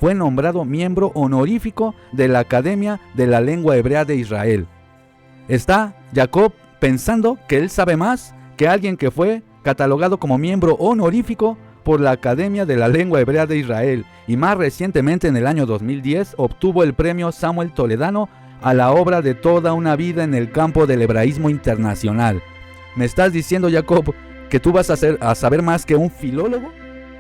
fue nombrado miembro honorífico de la Academia de la Lengua Hebrea de Israel. Está Jacob pensando que él sabe más que alguien que fue catalogado como miembro honorífico por la Academia de la Lengua Hebrea de Israel y más recientemente en el año 2010 obtuvo el premio Samuel Toledano a la obra de toda una vida en el campo del hebraísmo internacional. ¿Me estás diciendo, Jacob, que tú vas a saber más que un filólogo?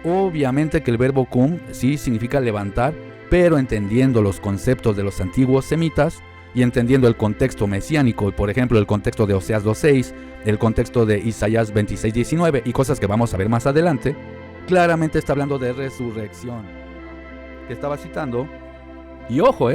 Obviamente que el verbo cum sí significa levantar, pero entendiendo los conceptos de los antiguos semitas y entendiendo el contexto mesiánico, por ejemplo el contexto de Oseas 2.6, el contexto de Isaías 26.19 y cosas que vamos a ver más adelante, claramente está hablando de resurrección, que estaba citando. Y ojo,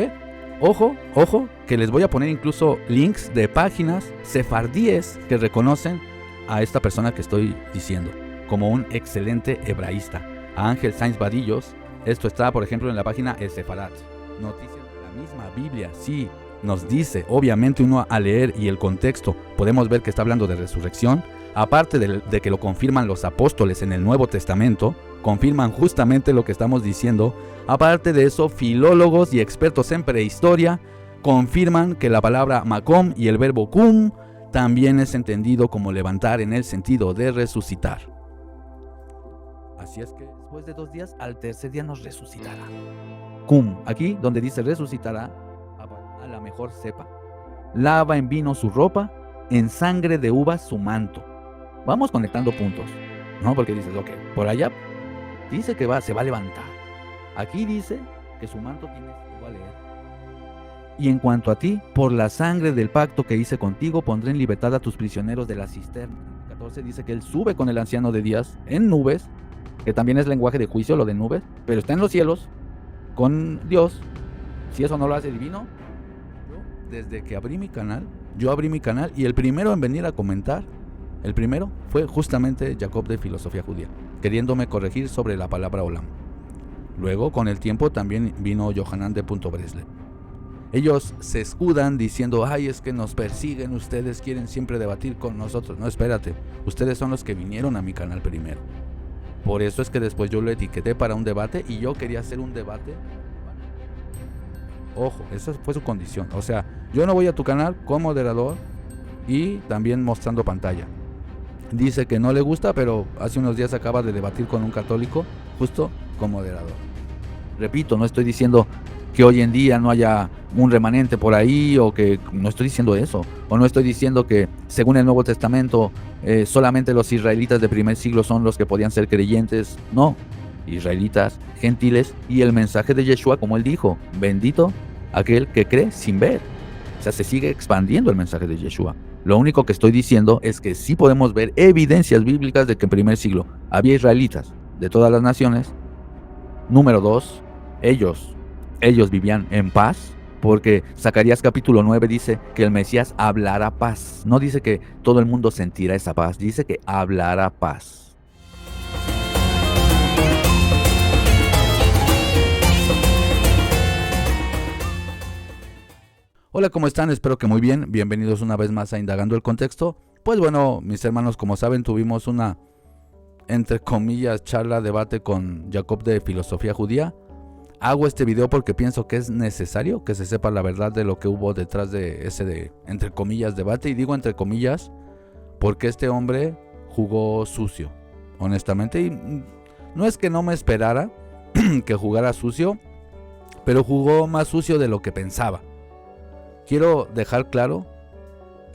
ojo, que les voy a poner incluso links de páginas sefardíes que reconocen a esta persona que estoy diciendo como un excelente hebraísta, a Ángel Sainz Vadillos. Esto está, por ejemplo, en la página El Sefarat. Noticias de la misma Biblia, sí, nos dice, obviamente uno a leer y el contexto, podemos ver que está hablando de resurrección, aparte de que lo confirman los apóstoles en el Nuevo Testamento, confirman justamente lo que estamos diciendo. Aparte de eso, filólogos y expertos en prehistoria confirman que la palabra makom y el verbo cum también es entendido como levantar en el sentido de resucitar. Así es que después de 2 días, al tercer día nos resucitará. Cum, aquí donde dice resucitará, a la mejor cepa. Lava en vino su ropa, en sangre de uvas su manto. Vamos conectando puntos, ¿no? Porque dices, ok, por allá dice que se va a levantar. Aquí dice que su manto tiene, voy a leer. Y en cuanto a ti, por la sangre del pacto que hice contigo, pondré en libertad a tus prisioneros de la cisterna. 14 dice que él sube con el anciano de días en nubes, que también es lenguaje de juicio lo de nubes, pero está en los cielos con Dios. Si eso no lo hace divino, desde que yo abrí mi canal y el primero en venir a comentar, el primero fue justamente Jacob de Filosofía Judía, queriéndome corregir sobre la palabra olam. Luego, con el tiempo, también vino Yohanan de Punto Breslev. Ellos se escudan diciendo, ay, es que nos persiguen, ustedes quieren siempre debatir con nosotros. No, espérate, ustedes son los que vinieron a mi canal primero. Por eso es que después yo lo etiqueté para un debate y yo quería hacer un debate. Ojo, esa fue su condición. O sea, yo no voy a tu canal como moderador y también mostrando pantalla. Dice que no le gusta, pero hace unos días acaba de debatir con un católico justo como moderador. Repito, no estoy diciendo que hoy en día no haya un remanente por ahí, o que no estoy diciendo eso, o no estoy diciendo que según el Nuevo Testamento solamente los israelitas de primer siglo son los que podían ser creyentes. No, israelitas, gentiles y el mensaje de Yeshua, como él dijo, bendito aquel que cree sin ver. O sea, se sigue expandiendo el mensaje de Yeshua. Lo único que estoy diciendo es que sí podemos ver evidencias bíblicas de que en primer siglo había israelitas de todas las naciones. Número 2, ellos vivían en paz, porque Zacarías capítulo 9 dice que el Mesías hablará paz. No dice que todo el mundo sentirá esa paz, dice que hablará paz. Hola, ¿cómo están? Espero que muy bien. Bienvenidos una vez más a Indagando el Contexto. Pues bueno, mis hermanos, como saben, tuvimos una, entre comillas, charla, debate con Jacob de Filosofía Judía. Hago este video porque pienso que es necesario que se sepa la verdad de lo que hubo detrás de ese, entre comillas, debate. Y digo entre comillas porque este hombre jugó sucio, honestamente. Y no es que no me esperara que jugara sucio, pero jugó más sucio de lo que pensaba. Quiero dejar claro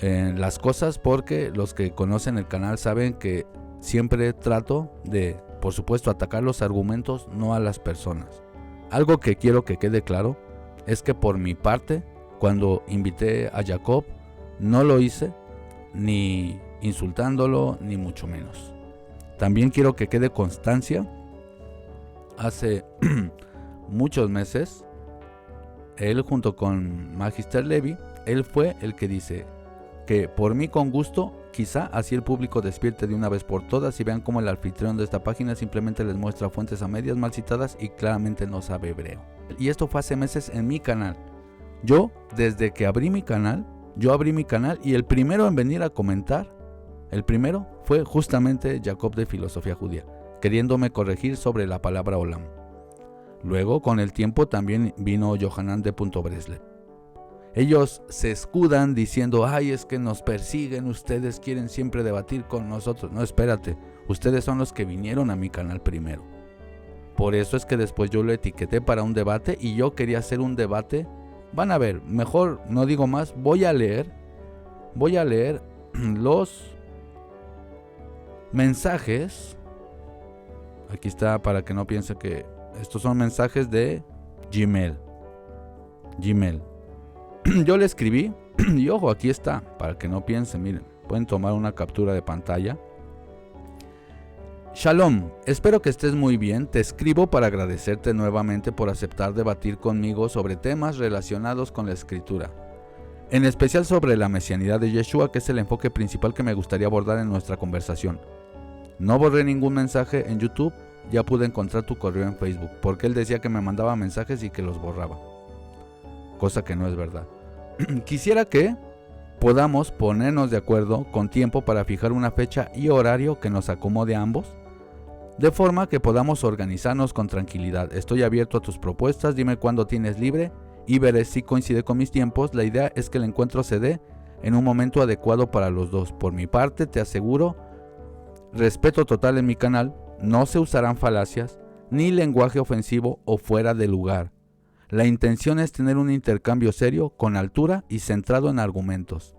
las cosas porque los que conocen el canal saben que siempre trato de, por supuesto, atacar los argumentos, no a las personas. Algo que quiero que quede claro es que por mi parte, cuando invité a Jacob, no lo hice ni insultándolo, ni mucho menos. También quiero que quede constancia. Hace muchos meses, él junto con Magister Levi, él fue el que dice que por mí con gusto, quizá así el público despierte de una vez por todas y vean cómo el anfitrión de esta página simplemente les muestra fuentes a medias mal citadas y claramente no sabe hebreo. Y esto fue hace meses en mi canal. Yo, desde que abrí mi canal y el primero en venir a comentar, el primero fue justamente Jacob de Filosofía Judía, queriéndome corregir sobre la palabra olam. Luego, con el tiempo, también vino Yohanan de Breslev. Ellos se escudan diciendo, ay, es que nos persiguen, ustedes quieren siempre debatir con nosotros. No, espérate, ustedes son los que vinieron a mi canal primero. Por eso es que después yo lo etiqueté para un debate y yo quería hacer un debate. Van a ver, mejor no digo más, voy a leer los mensajes. Aquí está, para que no piense que estos son mensajes de Gmail. Yo le escribí y ojo, aquí está, para que no piensen, miren, pueden tomar una captura de pantalla. Shalom, espero que estés muy bien, te escribo para agradecerte nuevamente por aceptar debatir conmigo sobre temas relacionados con la escritura, en especial sobre la mesianidad de Yeshua, que es el enfoque principal que me gustaría abordar en nuestra conversación. No borré ningún mensaje en YouTube, ya pude encontrar tu correo en Facebook, porque él decía que me mandaba mensajes y que los borraba, cosa que no es verdad. Quisiera que podamos ponernos de acuerdo con tiempo para fijar una fecha y horario que nos acomode a ambos, de forma que podamos organizarnos con tranquilidad. Estoy abierto a tus propuestas, dime cuándo tienes libre y veré si coincide con mis tiempos. La idea es que el encuentro se dé en un momento adecuado para los dos. Por mi parte, te aseguro, respeto total en mi canal, no se usarán falacias ni lenguaje ofensivo o fuera de lugar. La intención es tener un intercambio serio, con altura y centrado en argumentos.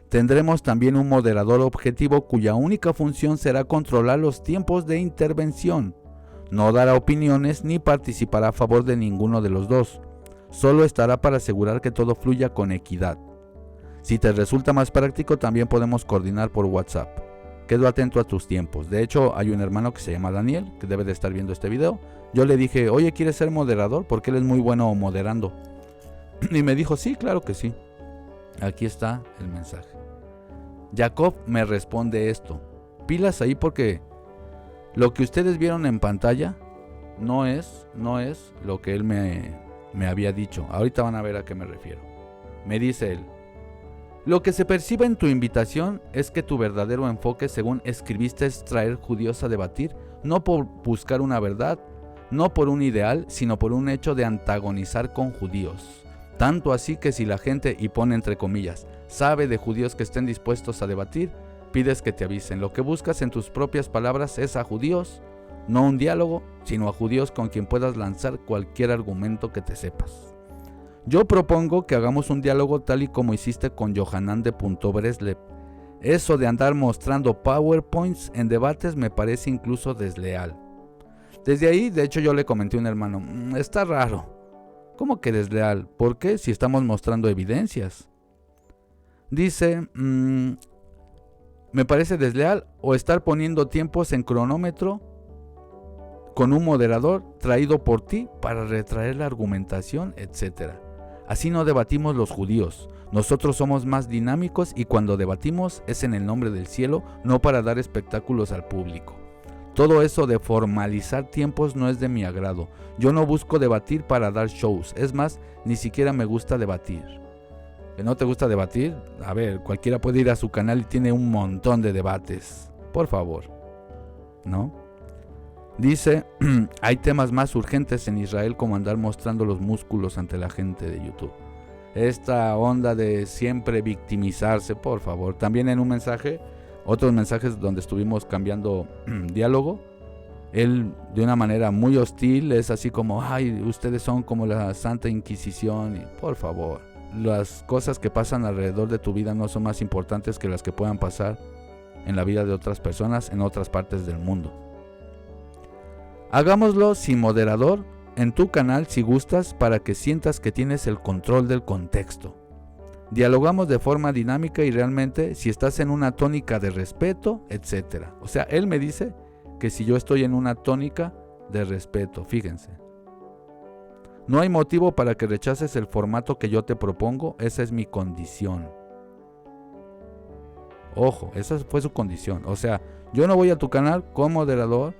Tendremos también un moderador objetivo cuya única función será controlar los tiempos de intervención. No dará opiniones ni participará a favor de ninguno de los dos. Solo estará para asegurar que todo fluya con equidad. Si te resulta más práctico, también podemos coordinar por WhatsApp. Quedo atento a tus tiempos. De hecho, hay un hermano que se llama Daniel, que debe de estar viendo este video. Yo le dije, oye, ¿quieres ser moderador? Porque él es muy bueno moderando. Y me dijo, sí, claro que sí. Aquí está el mensaje. Jacob me responde esto. Pilas ahí, porque lo que ustedes vieron en pantalla no es lo que él me había dicho. Ahorita van a ver a qué me refiero. Me dice él, lo que se percibe en tu invitación es que tu verdadero enfoque, según escribiste, es traer judíos a debatir, no por buscar una verdad, no por un ideal, sino por un hecho de antagonizar con judíos. Tanto así que si la gente, y pone entre comillas, sabe de judíos que estén dispuestos a debatir, pides que te avisen. Lo que buscas en tus propias palabras es a judíos, no un diálogo, sino a judíos con quien puedas lanzar cualquier argumento que te sepas. Yo propongo que hagamos un diálogo tal y como hiciste con Yohanan de Breslev. Eso de andar mostrando PowerPoints en debates me parece incluso desleal. Desde ahí, de hecho, yo le comenté a un hermano, está raro. ¿Cómo que desleal? ¿Por qué? Si estamos mostrando evidencias. Dice, me parece desleal o estar poniendo tiempos en cronómetro con un moderador traído por ti para retraer la argumentación, etc. Así no debatimos los judíos. Nosotros somos más dinámicos y cuando debatimos es en el nombre del cielo, no para dar espectáculos al público. Todo eso de formalizar tiempos no es de mi agrado. Yo no busco debatir para dar shows. Es más, ni siquiera me gusta debatir. ¿Que no te gusta debatir? A ver, cualquiera puede ir a su canal y tiene un montón de debates. Por favor. ¿No? Dice, hay temas más urgentes en Israel como andar mostrando los músculos ante la gente de YouTube. Esta onda de siempre victimizarse, por favor. También en un mensaje, otros mensajes donde estuvimos cambiando diálogo, él de una manera muy hostil es así como, ay, ustedes son como la Santa Inquisición. Y por favor, las cosas que pasan alrededor de tu vida no son más importantes que las que puedan pasar en la vida de otras personas en otras partes del mundo. Hagámoslo sin moderador en tu canal si gustas, para que sientas que tienes el control del contexto. Dialogamos de forma dinámica y realmente si estás en una tónica de respeto, etc. O sea, él me dice que si yo estoy en una tónica de respeto, fíjense. No hay motivo para que rechaces el formato que yo te propongo, esa es mi condición. Ojo, esa fue su condición. O sea, yo no voy a tu canal con moderador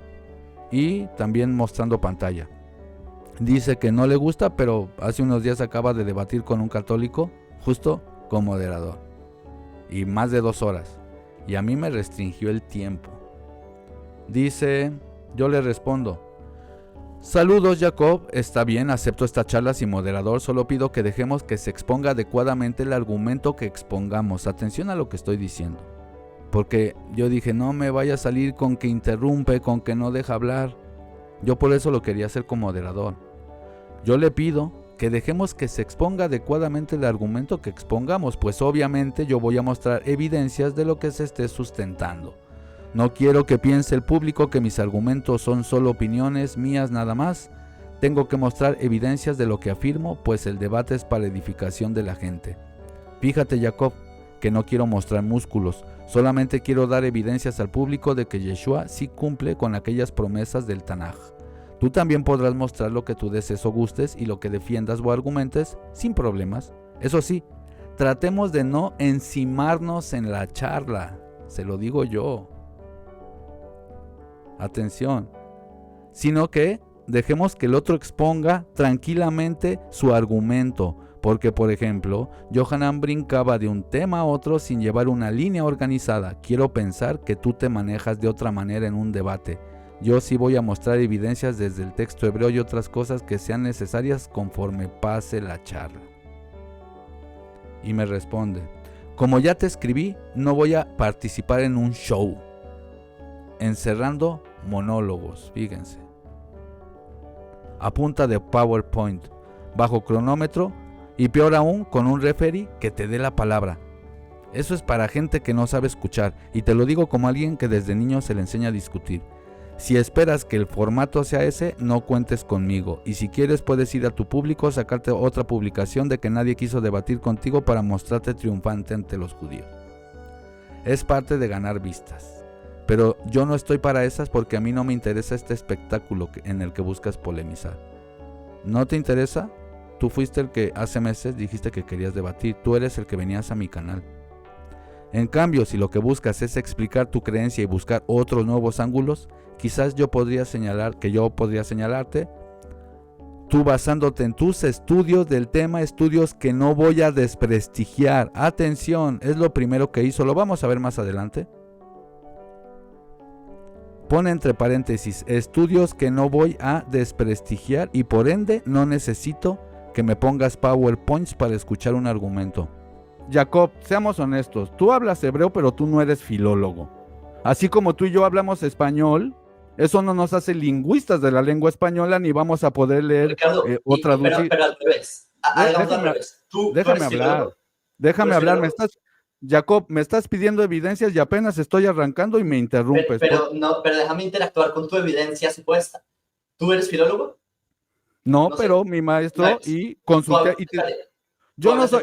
y también mostrando pantalla. Dice que no le gusta, pero hace unos días acaba de debatir con un católico, justo con moderador. Y más de 2 horas. Y a mí me restringió el tiempo. Dice, yo le respondo, Saludos Jacob, está bien, acepto esta charla sin moderador, solo pido que dejemos que se exponga adecuadamente el argumento que expongamos. Atención a lo que estoy diciendo. Porque yo dije, no me vaya a salir con que interrumpe, con que no deja hablar. Yo por eso lo quería hacer como moderador. Yo le pido que dejemos que se exponga adecuadamente el argumento que expongamos, pues obviamente yo voy a mostrar evidencias de lo que se esté sustentando. No quiero que piense el público que mis argumentos son solo opiniones mías nada más. Tengo que mostrar evidencias de lo que afirmo, pues el debate es para edificación de la gente. Fíjate, Jacob, que no quiero mostrar músculos, solamente quiero dar evidencias al público de que Yeshua sí cumple con aquellas promesas del Tanaj. Tú también podrás mostrar lo que tú desees o gustes y lo que defiendas o argumentes sin problemas. Eso sí, tratemos de no encimarnos en la charla, se lo digo yo. Atención, sino que dejemos que el otro exponga tranquilamente su argumento, porque por ejemplo, Yohanan brincaba de un tema a otro sin llevar una línea organizada. Quiero pensar que tú te manejas de otra manera en un debate. Yo sí voy a mostrar evidencias desde el texto hebreo y otras cosas que sean necesarias conforme pase la charla. Y me responde, como ya te escribí, no voy a participar en un show. Encerrando monólogos, fíjense. A punta de PowerPoint, bajo cronómetro y peor aún con un referee que te dé la palabra. Eso es para gente que no sabe escuchar y te lo digo como alguien que desde niño se le enseña a discutir. Si esperas que el formato sea ese, no cuentes conmigo y si quieres puedes ir a tu público, sacarte otra publicación de que nadie quiso debatir contigo para mostrarte triunfante ante los judíos. Es parte de ganar vistas. Pero yo no estoy para esas porque a mí no me interesa este espectáculo en el que buscas polemizar. ¿No te interesa? Tú fuiste el que hace meses dijiste que querías debatir. Tú eres el que venías a mi canal. En cambio, si lo que buscas es explicar tu creencia y buscar otros nuevos ángulos, quizás yo podría señalarte, tú basándote en tus estudios del tema, estudios que no voy a desprestigiar. Atención, es lo primero que hizo. Lo vamos a ver más adelante. Pone entre paréntesis, estudios que no voy a desprestigiar y por ende no necesito que me pongas PowerPoints para escuchar un argumento. Jacob, seamos honestos, tú hablas hebreo pero tú no eres filólogo. Así como tú y yo hablamos español, eso no nos hace lingüistas de la lengua española ni vamos a poder leer o traducir. Pero al revés, hagamos al revés. Déjame hablar, hablar. Jacob, me estás pidiendo evidencias y apenas estoy arrancando y me interrumpes. Pero déjame interactuar con tu evidencia supuesta. ¿Tú eres filólogo? No, pero mi maestro no y consulté. Yo no soy,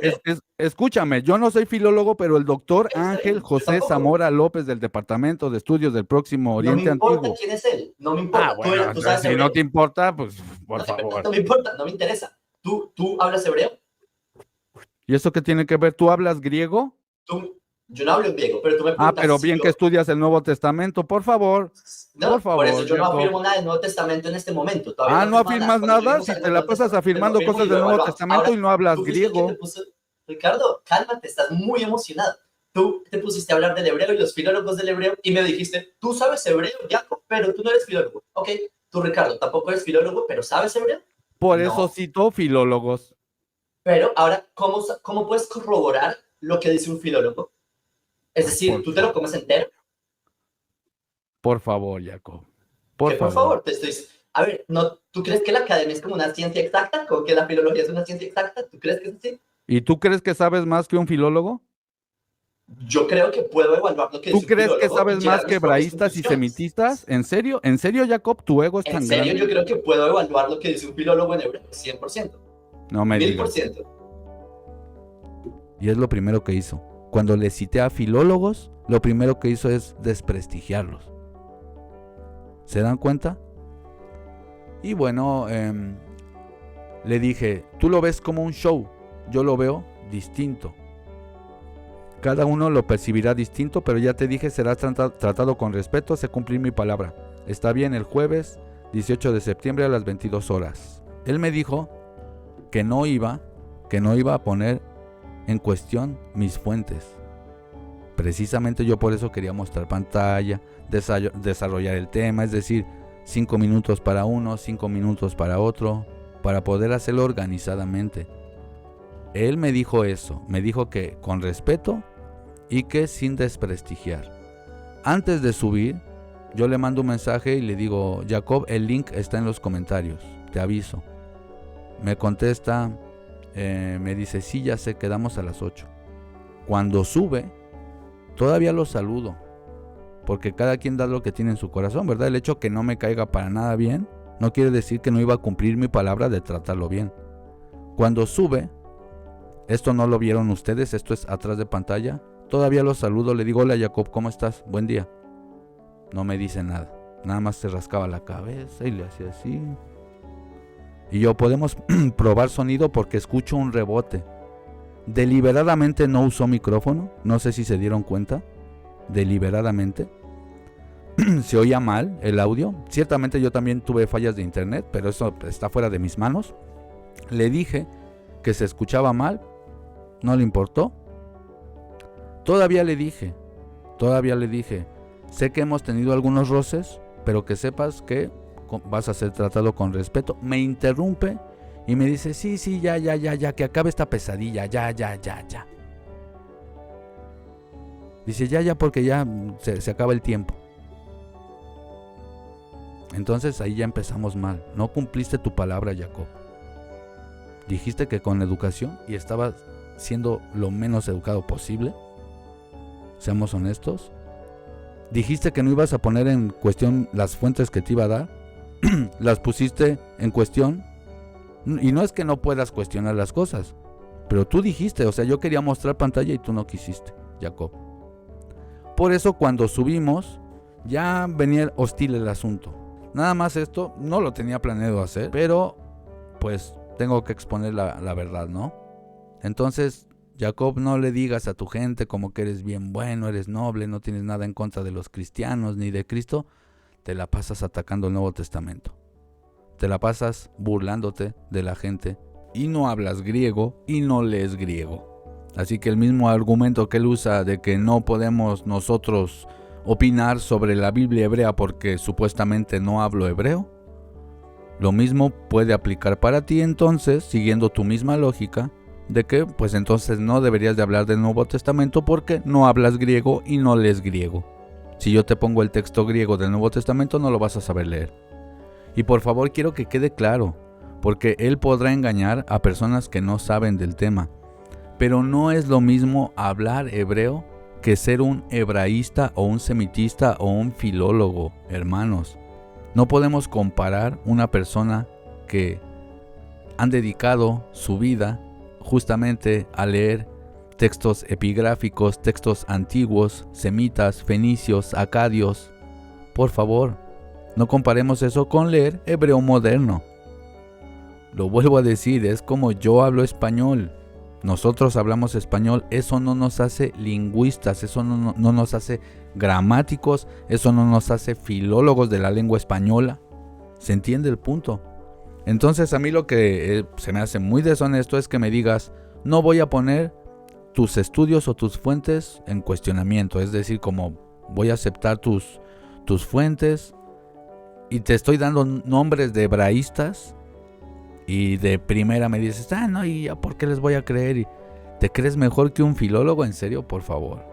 escúchame, yo no soy filólogo, pero el doctor Ángel José Zamora López del Departamento de Estudios del Próximo Oriente Antiguo. No me importa quién es él, no me importa. Bueno, tú sabes si no te importa, pues por favor. No me importa, no me interesa. ¿Tú hablas hebreo? ¿Y eso qué tiene que ver? ¿Tú hablas griego? Yo no hablo en griego, pero tú me preguntas. Pero bien que estudias el Nuevo Testamento, por favor. No, por favor. Por eso yo no afirmo nada del Nuevo Testamento en este momento. ¿No afirmas nada? Si te la pasas afirmando cosas del Nuevo Testamento y no hablas griego. Ricardo, cálmate, estás muy emocionado. Tú te pusiste a hablar del hebreo y los filólogos del hebreo y me dijiste, tú sabes hebreo, Jacob, pero tú no eres filólogo. Ok, tú, Ricardo, tampoco eres filólogo, pero ¿sabes hebreo? Por eso cito filólogos. Pero ahora, ¿cómo puedes corroborar lo que dice un filólogo? Es decir, ¿tú te lo comes entero? Por favor, Jacob. Por favor, te estoy... A ver, ¿tú crees que la academia es como una ciencia exacta? ¿Como que la filología es una ciencia exacta? ¿Tú crees que es así? ¿Y tú crees que sabes más que un filólogo? Yo creo que puedo evaluar lo que dice un filólogo. ¿Tú crees que sabes más que hebraístas y semitistas? ¿En serio? ¿En serio, Jacob? ¿Tu ego es tan grande? En serio, yo creo que puedo evaluar lo que dice un filólogo en hebreo, 100%. No me digas. 1000%. Y es lo primero que hizo. Cuando le cité a filólogos, lo primero que hizo es desprestigiarlos. ¿Se dan cuenta? Y bueno, le dije, tú lo ves como un show, yo lo veo distinto. Cada uno lo percibirá distinto, pero ya te dije, será tratado con respeto, sé cumplir mi palabra. Está bien, el jueves 18 de septiembre a las 22 horas. Él me dijo que no iba a poner en cuestión mis fuentes. Precisamente yo por eso quería mostrar pantalla, desarrollar el tema, es decir, 5 minutos para uno, 5 minutos para otro, para poder hacerlo organizadamente. Él me dijo eso, me dijo que con respeto y que sin desprestigiar. Antes de subir, yo le mando un mensaje y le digo, Jacob, el link está en los comentarios, te aviso. Me contesta, me dice, sí, ya sé, quedamos a las 8. Cuando sube, todavía lo saludo, porque cada quien da lo que tiene en su corazón, ¿verdad? El hecho que no me caiga para nada bien, no quiere decir que no iba a cumplir mi palabra de tratarlo bien. Cuando sube, esto no lo vieron ustedes, esto es atrás de pantalla, todavía lo saludo, le digo, hola Jacob, ¿cómo estás? Buen día. No me dice nada, nada más se rascaba la cabeza y le hacía así. Y yo, podemos probar sonido porque escucho un rebote. Deliberadamente no usó micrófono, no sé si se dieron cuenta, deliberadamente. Se oía mal el audio, ciertamente yo también tuve fallas de internet, pero eso está fuera de mis manos. Le dije que se escuchaba mal, no le importó. Todavía le dije, sé que hemos tenido algunos roces, pero que sepas que vas a ser tratado con respeto. Me interrumpe y me dice, sí, ya, que acabe esta pesadilla, ya. Dice, ya, porque ya se acaba el tiempo. Entonces ahí ya empezamos mal. No cumpliste tu palabra, Jacob. Dijiste que con educación y estabas siendo lo menos educado posible. Seamos honestos. Dijiste que no ibas a poner en cuestión las fuentes que te iba a dar. Las pusiste en cuestión. Y no es que no puedas cuestionar las cosas, pero tú dijiste, o sea, yo quería mostrar pantalla y tú no quisiste, Jacob. Por eso cuando subimos, ya venía hostil el asunto. Nada más esto, no lo tenía planeado hacer, pero pues tengo que exponer la verdad, ¿no? Entonces, Jacob, no le digas a tu gente como que eres bien bueno, eres noble, no tienes nada en contra de los cristianos ni de Cristo. Te la pasas atacando el Nuevo Testamento. Te la pasas burlándote de la gente y no hablas griego y no lees griego. Así que el mismo argumento que él usa de que no podemos nosotros opinar sobre la Biblia hebrea porque supuestamente no hablo hebreo, lo mismo puede aplicar para ti entonces, siguiendo tu misma lógica, de que pues entonces no deberías de hablar del Nuevo Testamento porque no hablas griego y no lees griego. Si yo te pongo el texto griego del Nuevo Testamento no lo vas a saber leer. Y por favor quiero que quede claro, porque él podrá engañar a personas que no saben del tema. Pero no es lo mismo hablar hebreo que ser un hebraísta o un semitista o un filólogo, hermanos. No podemos comparar una persona que han dedicado su vida justamente a leer textos epigráficos, textos antiguos, semitas, fenicios, acadios. Por favor, no comparemos eso con leer hebreo moderno. Lo vuelvo a decir, es como yo hablo español. Nosotros hablamos español, eso no nos hace lingüistas, eso no nos hace gramáticos, eso no nos hace filólogos de la lengua española. ¿Se entiende el punto? Entonces a mí lo que se me hace muy deshonesto es que me digas, no voy a poner tus estudios o tus fuentes en cuestionamiento, es decir, como voy a aceptar tus fuentes y te estoy dando nombres de hebraístas y de primera me dices, no, ¿y ya por qué les voy a creer? ¿Y te crees mejor que un filólogo? En serio, por favor.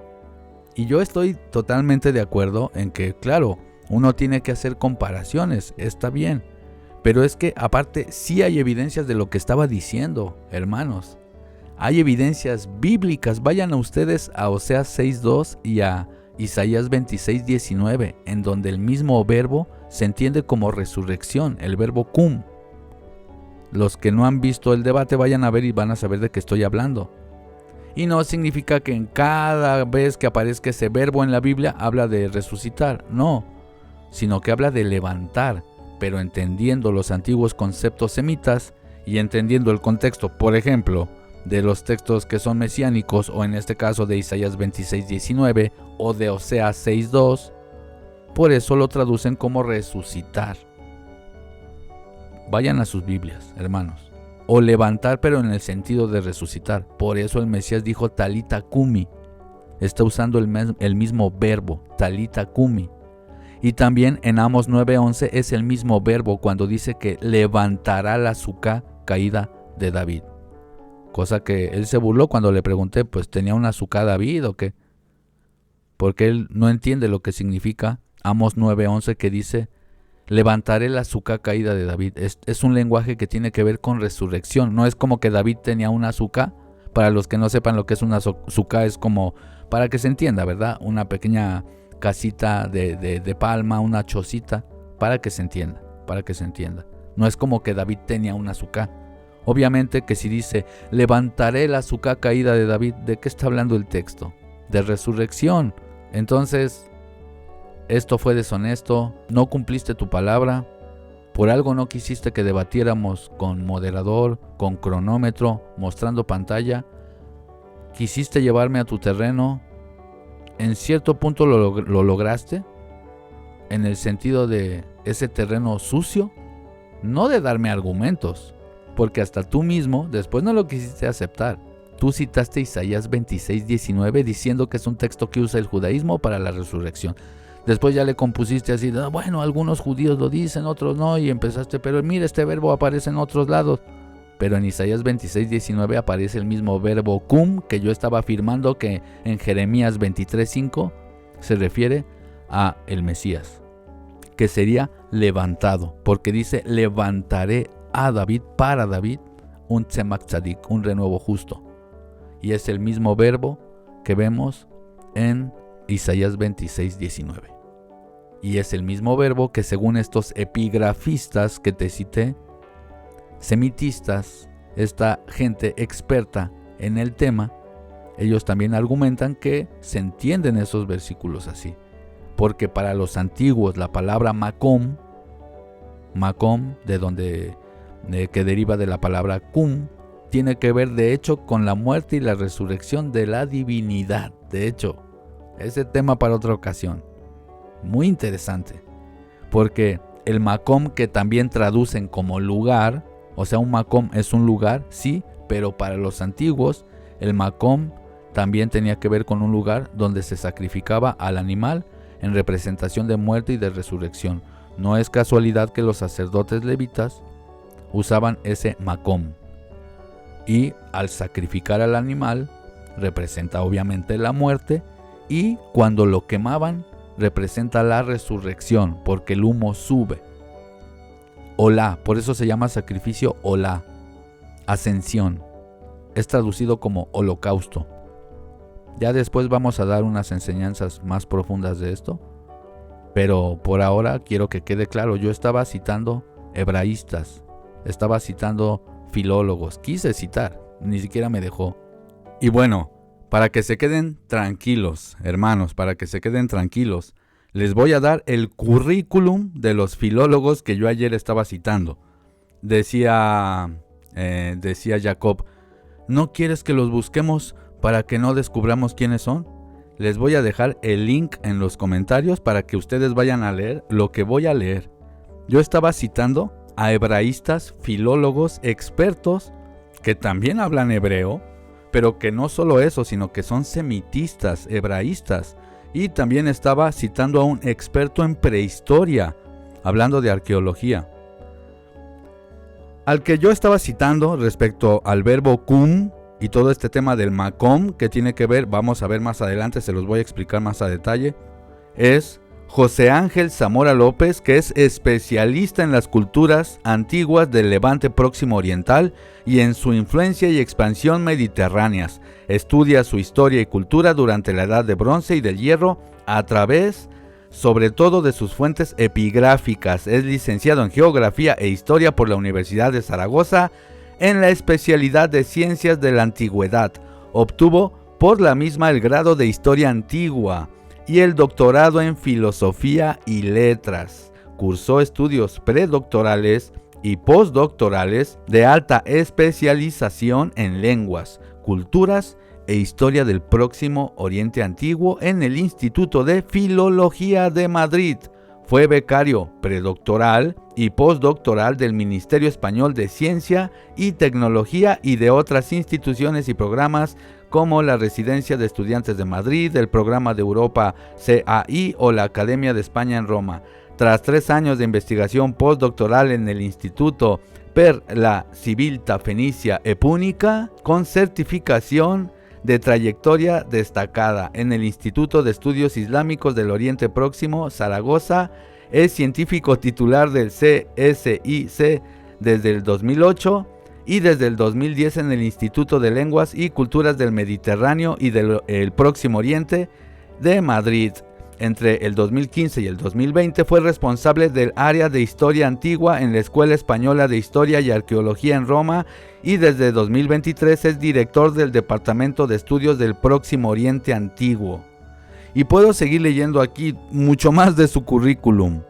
Y yo estoy totalmente de acuerdo en que, claro, uno tiene que hacer comparaciones, está bien, pero es que aparte sí hay evidencias de lo que estaba diciendo, hermanos. Hay evidencias bíblicas, vayan a ustedes a Oseas 6.2 y a Isaías 26.19, en donde el mismo verbo se entiende como resurrección, el verbo cum. Los que no han visto el debate vayan a ver y van a saber de qué estoy hablando. Y no significa que en cada vez que aparezca ese verbo en la Biblia habla de resucitar, no, sino que habla de levantar, pero entendiendo los antiguos conceptos semitas y entendiendo el contexto, por ejemplo, de los textos que son mesiánicos, o en este caso de Isaías 26.19 o de Oseas 6.2, por eso lo traducen como resucitar. Vayan a sus Biblias, hermanos. O levantar, pero en el sentido de resucitar. Por eso el Mesías dijo talita cumi. Está usando el mismo verbo, talita cumi. Y también en Amos 9:11 es el mismo verbo cuando dice que levantará la azúcar caída de David. Cosa que él se burló cuando le pregunté, pues ¿tenía una azúcar David o qué? Porque él no entiende lo que significa Amos 9:11 que dice levantaré la azúcar caída de David. Es un lenguaje que tiene que ver con resurrección. No es como que David tenía una azúcar. Para los que no sepan lo que es una azúcar, es como, para que se entienda, ¿verdad? Una pequeña casita de palma, una chocita, para que se entienda. No es como que David tenía una azúcar. Obviamente que si dice, levantaré la azúcar caída de David, ¿de qué está hablando el texto? De resurrección. Entonces, esto fue deshonesto, no cumpliste tu palabra, por algo no quisiste que debatiéramos con moderador, con cronómetro, mostrando pantalla, quisiste llevarme a tu terreno, en cierto punto lo lograste, en el sentido de ese terreno sucio, no de darme argumentos, porque hasta tú mismo después no lo quisiste aceptar. Tú citaste Isaías 26:19 diciendo que es un texto que usa el judaísmo para la resurrección. Después ya le compusiste así, bueno, algunos judíos lo dicen, otros no, y empezaste, pero mira, este verbo aparece en otros lados. Pero en Isaías 26:19 aparece el mismo verbo cum que yo estaba afirmando que en Jeremías 23:5 se refiere a el Mesías, que sería levantado, porque dice levantaré a David, para David, un tzemach tzadik, un renuevo justo. Y es el mismo verbo que vemos en Isaías 26:19. Y es el mismo verbo que según estos epigrafistas que te cité, semitistas, esta gente experta en el tema, ellos también argumentan que se entienden esos versículos así. Porque para los antiguos la palabra Macom, que deriva de la palabra cum, tiene que ver de hecho con la muerte y la resurrección de la divinidad. De hecho, ese tema para otra ocasión. Muy interesante. Porque el Macom, que también traducen como lugar, o sea, un Macom es un lugar, sí, pero para los antiguos, el Macom también tenía que ver con un lugar donde se sacrificaba al animal en representación de muerte y de resurrección. No es casualidad que los sacerdotes levitas usaban ese Macom. Y al sacrificar al animal, representa obviamente la muerte, y cuando lo quemaban, representa la resurrección, porque el humo sube. Olá, por eso se llama sacrificio olá, ascensión. Es traducido como holocausto. Ya después vamos a dar unas enseñanzas más profundas de esto, pero por ahora quiero que quede claro, yo estaba citando hebraístas, estaba citando filólogos, quise citar, ni siquiera me dejó. Y bueno, para que se queden tranquilos, hermanos, para que se queden tranquilos, les voy a dar el currículum de los filólogos que yo ayer estaba citando. Decía Jacob, ¿no quieres que los busquemos para que no descubramos quiénes son? Les voy a dejar el link en los comentarios para que ustedes vayan a leer lo que voy a leer. Yo estaba citando a hebraístas, filólogos, expertos que también hablan hebreo, pero que no solo eso, sino que son semitistas, hebraístas. Y también estaba citando a un experto en prehistoria, hablando de arqueología. Al que yo estaba citando respecto al verbo cum y todo este tema del Macom, que tiene que ver, vamos a ver más adelante, se los voy a explicar más a detalle, es José Ángel Zamora López, que es especialista en las culturas antiguas del Levante Próximo Oriental y en su influencia y expansión mediterráneas. Estudia su historia y cultura durante la Edad de Bronce y del Hierro a través, sobre todo, de sus fuentes epigráficas. Es licenciado en Geografía e Historia por la Universidad de Zaragoza en la especialidad de Ciencias de la Antigüedad. Obtuvo por la misma el grado de Historia Antigua y el doctorado en Filosofía y Letras. Cursó estudios predoctorales y postdoctorales de alta especialización en lenguas, culturas e historia del Próximo Oriente Antiguo en el Instituto de Filología de Madrid. Fue becario predoctoral y postdoctoral del Ministerio Español de Ciencia y Tecnología y de otras instituciones y programas como la Residencia de Estudiantes de Madrid, el Programa de Europa CAI o la Academia de España en Roma. Tras 3 años de investigación postdoctoral en el Instituto per la Civiltà Fenicia e Púnica, con certificación de trayectoria destacada en el Instituto de Estudios Islámicos del Oriente Próximo, Zaragoza, es científico titular del CSIC desde el 2008 y desde el 2010 en el Instituto de Lenguas y Culturas del Mediterráneo y del Próximo Oriente de Madrid. Entre el 2015 y el 2020 fue responsable del área de Historia Antigua en la Escuela Española de Historia y Arqueología en Roma y desde 2023 es director del Departamento de Estudios del Próximo Oriente Antiguo. Y puedo seguir leyendo aquí mucho más de su currículum.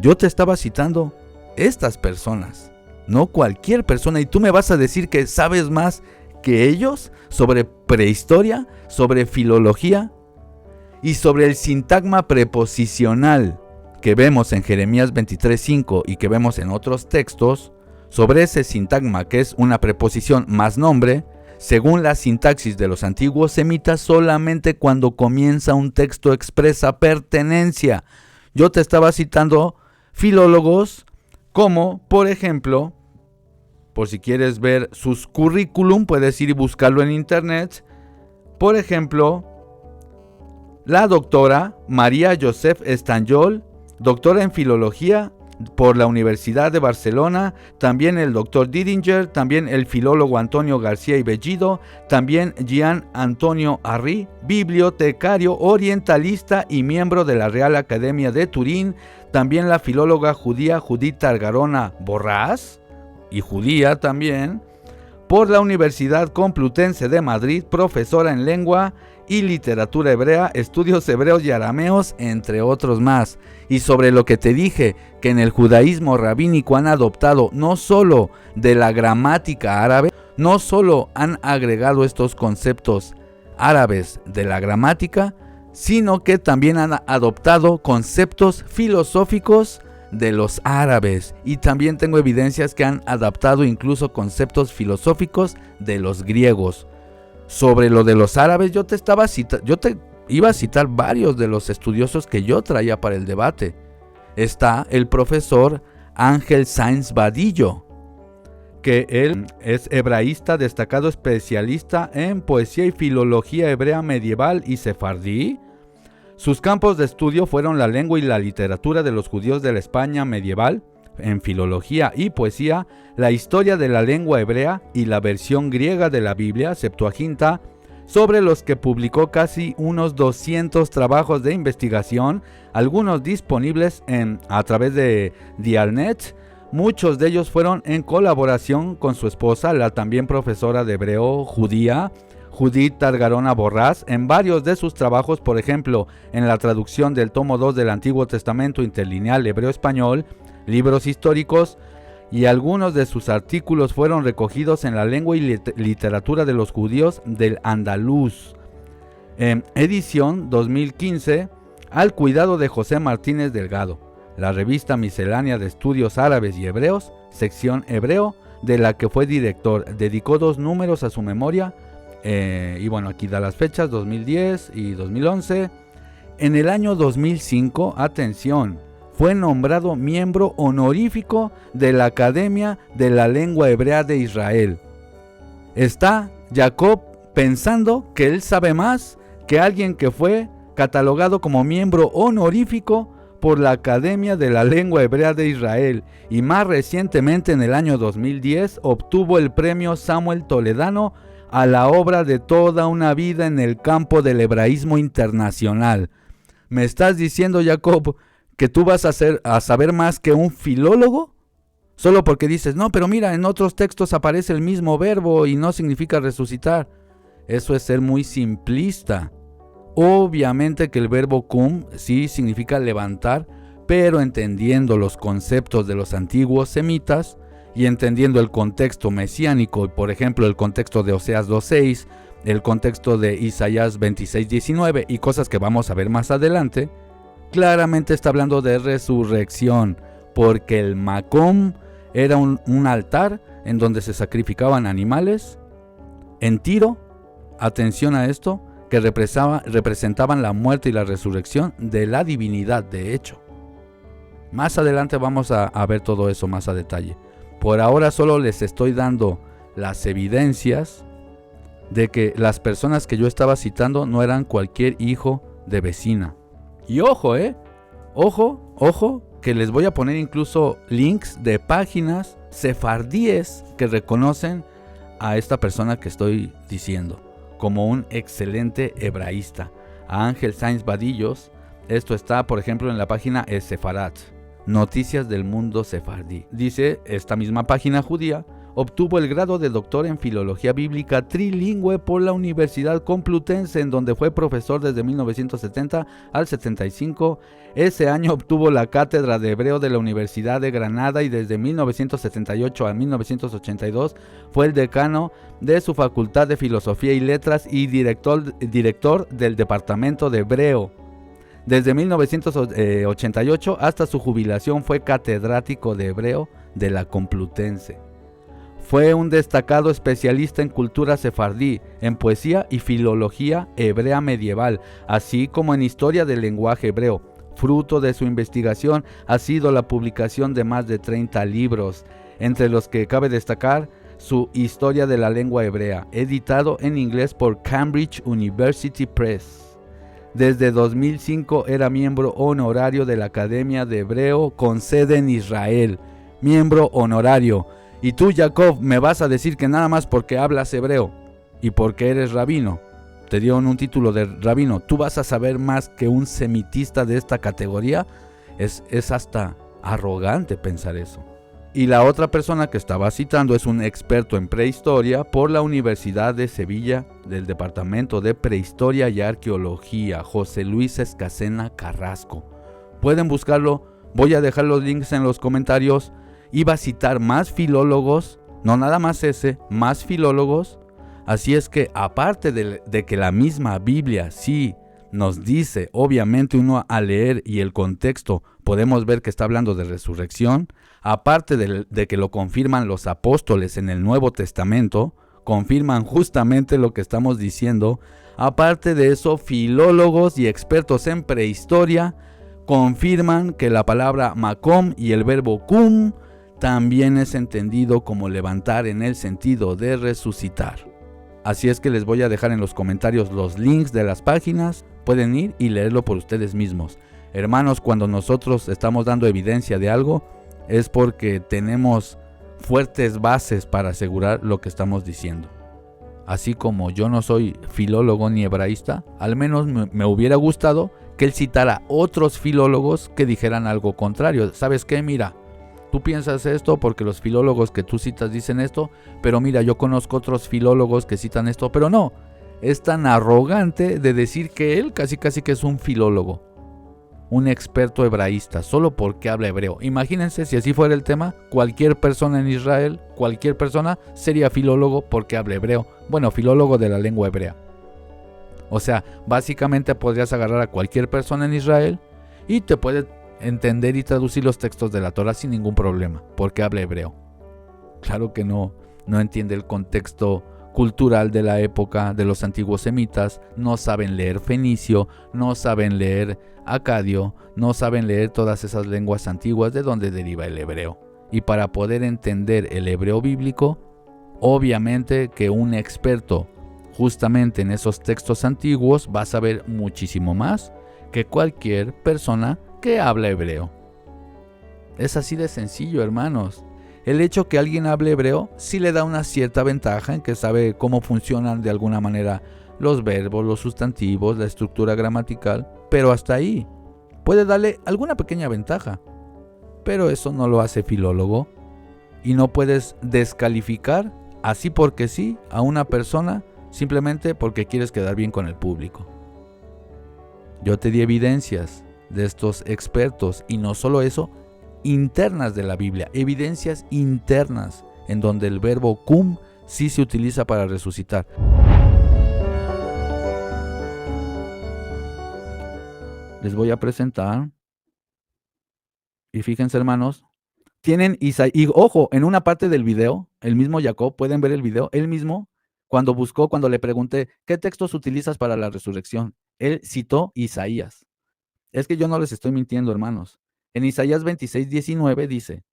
Yo te estaba citando estas personas, no cualquier persona, y tú me vas a decir que sabes más que ellos sobre prehistoria, sobre filología y sobre el sintagma preposicional que vemos en Jeremías 23:5 y que vemos en otros textos. Sobre ese sintagma, que es una preposición más nombre, según la sintaxis de los antiguos semitas, solamente cuando comienza un texto expresa pertenencia. Yo te estaba citando filólogos como, por ejemplo, por si quieres ver sus currículum, puedes ir y buscarlo en internet. Por ejemplo, la doctora María Josep Estanyol, doctora en filología por la Universidad de Barcelona, también el doctor Didinger, también el filólogo Antonio García y Bellido, también Gian Antonio Arri, bibliotecario orientalista y miembro de la Real Academia de Turín, también la filóloga judía Judith Targarona Borrás, y judía también, por la Universidad Complutense de Madrid, profesora en lengua y literatura hebrea, estudios hebreos y arameos, entre otros más. Y sobre lo que te dije, que en el judaísmo rabínico han adoptado no solo de la gramática árabe, no solo han agregado estos conceptos árabes de la gramática, sino que también han adoptado conceptos filosóficos de los árabes, y también tengo evidencias que han adaptado incluso conceptos filosóficos de los griegos. Sobre lo de los árabes, yo te iba a citar varios de los estudiosos que yo traía para el debate. Está el profesor Ángel Sáenz Vadillo, que él es hebraísta, destacado especialista en poesía y filología hebrea medieval y sefardí. Sus campos de estudio fueron la lengua y la literatura de los judíos de la España medieval, en filología y poesía, la historia de la lengua hebrea y la versión griega de la Biblia, Septuaginta, sobre los que publicó casi unos 200 trabajos de investigación, algunos disponibles a través de Dialnet. Muchos de ellos fueron en colaboración con su esposa, la también profesora de hebreo judía, Judith Targarona Borrás. En varios de sus trabajos, por ejemplo, en la traducción del tomo 2 del Antiguo Testamento interlineal hebreo-español, libros históricos, y algunos de sus artículos fueron recogidos en la lengua y literatura de los judíos del andaluz. Edición 2015, al cuidado de José Martínez Delgado. La revista miscelánea de estudios árabes y hebreos, sección hebreo, de la que fue director. Dedicó 2 números a su memoria. Y bueno, aquí da las fechas, 2010 y 2011. En el año 2005, atención, fue nombrado miembro honorífico de la Academia de la Lengua Hebrea de Israel. Está Jacob pensando que él sabe más que alguien que fue catalogado como miembro honorífico por la Academia de la Lengua Hebrea de Israel, y más recientemente en el año 2010 obtuvo el premio Samuel Toledano a la obra de toda una vida en el campo del hebraísmo internacional. ¿Me estás diciendo, Jacob, que tú vas a saber más que un filólogo? Solo porque dices, no, pero mira, en otros textos aparece el mismo verbo y no significa resucitar. Eso es ser muy simplista. Obviamente que el verbo cum sí significa levantar, pero entendiendo los conceptos de los antiguos semitas y entendiendo el contexto mesiánico, por ejemplo el contexto de Oseas 2.6, el contexto de Isaías 26.19 y cosas que vamos a ver más adelante, claramente está hablando de resurrección. porque el Macom era un altar en donde se sacrificaban animales. En Tiro, atención a esto, que representaban la muerte y la resurrección de la divinidad, de hecho. Más adelante vamos a ver todo eso más a detalle. Por ahora solo les estoy dando las evidencias de que las personas que yo estaba citando no eran cualquier hijo de vecina. Y ojo, ojo, que les voy a poner incluso links de páginas sefardíes que reconocen a esta persona que estoy diciendo como un excelente hebraísta, a Ángel Sainz Vadillos. Esto está, por ejemplo, en la página Sefarat, Noticias del Mundo Sefardí. Dice, esta misma página judía obtuvo el grado de doctor en filología bíblica trilingüe por la Universidad Complutense, en donde fue profesor desde 1970 al 75. Ese año obtuvo la cátedra de hebreo de la Universidad de Granada y desde 1978 a 1982 fue el decano de su Facultad de Filosofía y Letras y director del Departamento de Hebreo. Desde 1988 hasta su jubilación fue catedrático de hebreo de la Complutense. Fue un destacado especialista en cultura sefardí, en poesía y filología hebrea medieval, así como en historia del lenguaje hebreo. Fruto de su investigación ha sido la publicación de más de 30 libros, entre los que cabe destacar su Historia de la lengua hebrea, editado en inglés por Cambridge University Press. Desde 2005 era miembro honorario de la Academia de Hebreo con sede en Israel. Miembro honorario. Y tú, Jacob, me vas a decir que nada más porque hablas hebreo y porque eres rabino, te dieron un título de rabino, tú vas a saber más que un semitista de esta categoría. Es hasta arrogante pensar eso. Y la otra persona que estaba citando es un experto en prehistoria por la Universidad de Sevilla, del Departamento de Prehistoria y Arqueología, José Luis Escacena Carrasco. Pueden buscarlo, voy a dejar los links en los comentarios. Iba a citar más filólogos, no nada más ese, más filólogos. Así es que aparte de que la misma Biblia sí nos dice, obviamente uno al leer y el contexto podemos ver que está hablando de resurrección, aparte de que lo confirman los apóstoles en el Nuevo Testamento, confirman justamente lo que estamos diciendo. Aparte de eso, filólogos y expertos en prehistoria confirman que la palabra Macom y el verbo cum también es entendido como levantar en el sentido de resucitar. Así es que les voy a dejar en los comentarios los links de las páginas, pueden ir y leerlo por ustedes mismos. Hermanos, cuando nosotros estamos dando evidencia de algo, es porque tenemos fuertes bases para asegurar lo que estamos diciendo. Así como yo no soy filólogo ni hebraísta, al menos me hubiera gustado que él citara otros filólogos que dijeran algo contrario. ¿Sabes qué? Mira, tú piensas esto porque los filólogos que tú citas dicen esto, pero mira, yo conozco otros filólogos que citan esto, pero no. Es tan arrogante de decir que él casi que es un filólogo, un experto hebraísta, solo porque habla hebreo. Imagínense si así fuera el tema, cualquier persona en Israel, cualquier persona sería filólogo porque habla hebreo. Bueno, filólogo de la lengua hebrea. O sea, básicamente podrías agarrar a cualquier persona en Israel y te puede entender y traducir los textos de la Torah sin ningún problema, porque habla hebreo. Claro que no entiende el contexto cultural de la época de los antiguos semitas, no saben leer fenicio, no saben leer acadio, no saben leer todas esas lenguas antiguas de donde deriva el hebreo. Y para poder entender el hebreo bíblico, obviamente que un experto justamente en esos textos antiguos va a saber muchísimo más que cualquier persona que habla hebreo. Es así de sencillo, hermanos. El hecho que alguien hable hebreo sí le da una cierta ventaja en que sabe cómo funcionan de alguna manera los verbos, los sustantivos, la estructura gramatical, pero hasta ahí. Puede darle alguna pequeña ventaja, pero eso no lo hace filólogo. Y no puedes descalificar así porque sí a una persona simplemente porque quieres quedar bien con el público. Yo te di evidencias de estos expertos y no solo eso, internas de la Biblia, evidencias internas en donde el verbo cum sí se utiliza para resucitar. Les voy a presentar y fíjense, hermanos, Tienen y ojo, en una parte del video, el mismo Jacob, pueden ver el video, él mismo, cuando le pregunté, ¿qué textos utilizas para la resurrección? Él citó Isaías. Es que yo no les estoy mintiendo, hermanos. En Isaías 26:19 dice,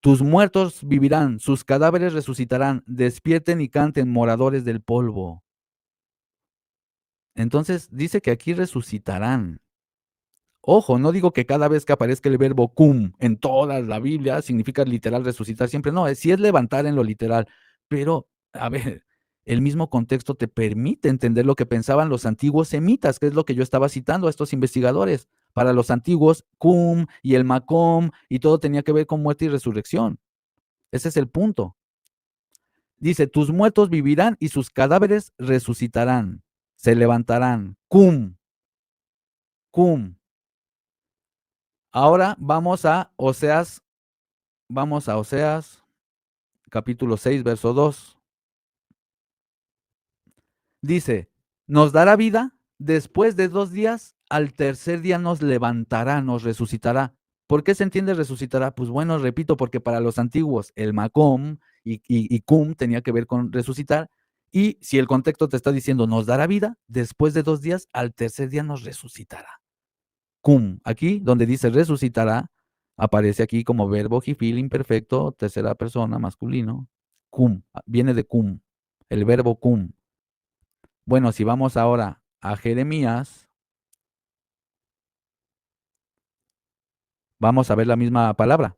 tus muertos vivirán, sus cadáveres resucitarán, despierten y canten, moradores del polvo. Entonces dice que aquí resucitarán. Ojo, no digo que cada vez que aparezca el verbo cum en toda la Biblia significa literal resucitar siempre, no, sí es levantar en lo literal, pero a ver, el mismo contexto te permite entender lo que pensaban los antiguos semitas, que es lo que yo estaba citando a estos investigadores. Para los antiguos, cum y el macom y todo tenía que ver con muerte y resurrección. Ese es el punto. Dice, tus muertos vivirán y sus cadáveres resucitarán, se levantarán. Cum, cum. Ahora vamos a Oseas, capítulo 6, verso 2. Dice, nos dará vida después de 2 días, al tercer día nos levantará, nos resucitará. ¿Por qué se entiende resucitará? Pues bueno, repito, porque para los antiguos el macom y cum tenía que ver con resucitar. Y si el contexto te está diciendo nos dará vida, después de 2 días, al tercer día nos resucitará. Cum, aquí donde dice resucitará, aparece aquí como verbo jifil imperfecto, tercera persona, masculino. Cum, viene de cum, el verbo cum. Bueno, si vamos ahora a Jeremías, vamos a ver la misma palabra.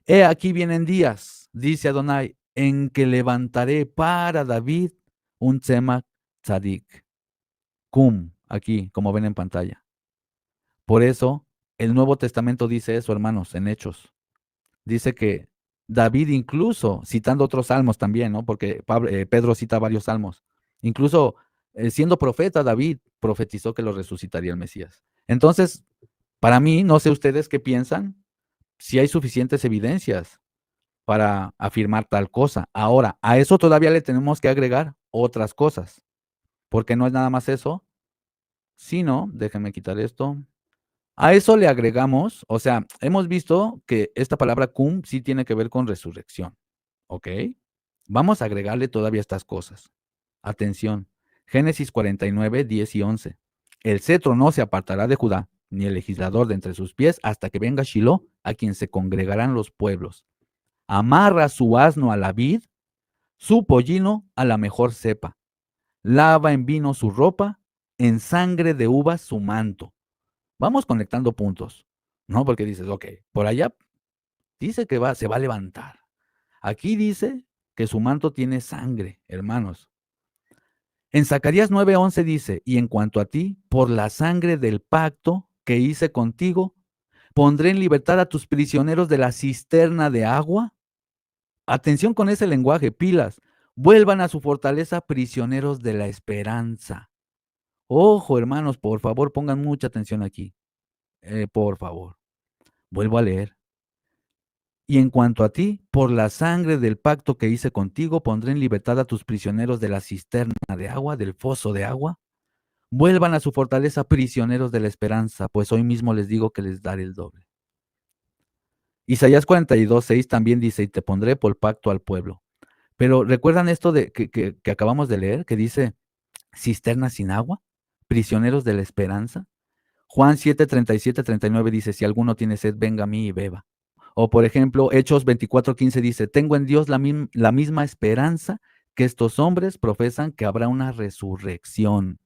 He aquí vienen días, dice Adonai, en que levantaré para David un tzemach tzadik. Cum, aquí, como ven en pantalla. Por eso, el Nuevo Testamento dice eso, hermanos, en Hechos. Dice que David incluso, citando otros salmos también, ¿no? Porque Pedro cita varios salmos. Incluso siendo profeta, David profetizó que lo resucitaría el Mesías. Entonces, para mí, no sé ustedes qué piensan, si hay suficientes evidencias para afirmar tal cosa. Ahora, a eso todavía le tenemos que agregar otras cosas, porque no es nada más eso, sino, déjenme quitar esto. A eso le agregamos, o sea, hemos visto que esta palabra cum sí tiene que ver con resurrección, ¿ok? Vamos a agregarle todavía estas cosas. Atención, Génesis 49, 10 y 11. El cetro no se apartará de Judá, ni el legislador de entre sus pies, hasta que venga Shiloh, a quien se congregarán los pueblos. Amarra su asno a la vid, su pollino a la mejor cepa. Lava en vino su ropa, en sangre de uvas su manto. Vamos conectando puntos, ¿no? Porque dices, ok, por allá dice que se va a levantar. Aquí dice que su manto tiene sangre, hermanos. En Zacarías 9:11 dice, y en cuanto a ti, por la sangre del pacto que hice contigo, pondré en libertad a tus prisioneros de la cisterna de agua. Atención con ese lenguaje, pilas. Vuelvan a su fortaleza, prisioneros de la esperanza. Ojo, hermanos, por favor, pongan mucha atención aquí. Por favor. Vuelvo a leer. Y en cuanto a ti, por la sangre del pacto que hice contigo, pondré en libertad a tus prisioneros de la cisterna de agua, del foso de agua. Vuelvan a su fortaleza, prisioneros de la esperanza, pues hoy mismo les digo que les daré el doble. Isaías 42:6 también dice, y te pondré por pacto al pueblo. Pero ¿recuerdan esto que acabamos de leer? Que dice, cisterna sin agua, prisioneros de la esperanza. Juan 7:37-39 dice, si alguno tiene sed, venga a mí y beba. O por ejemplo, Hechos 24:15 dice, tengo en Dios la misma esperanza que estos hombres profesan que habrá una resurrección.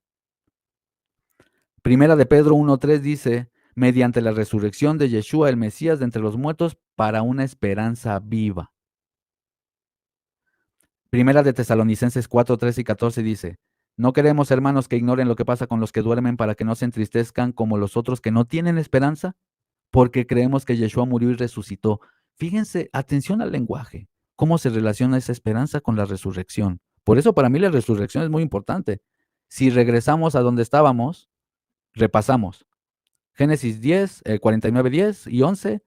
Primera de Pedro 1:3 dice, mediante la resurrección de Yeshua, el Mesías de entre los muertos, para una esperanza viva. Primera de Tesalonicenses 4:13 y 14 dice, no queremos, hermanos, que ignoren lo que pasa con los que duermen para que no se entristezcan como los otros que no tienen esperanza, porque creemos que Yeshua murió y resucitó. Fíjense, atención al lenguaje, cómo se relaciona esa esperanza con la resurrección. Por eso para mí la resurrección es muy importante. Si regresamos a donde estábamos, repasamos. Génesis 10, 49, 10 y 11,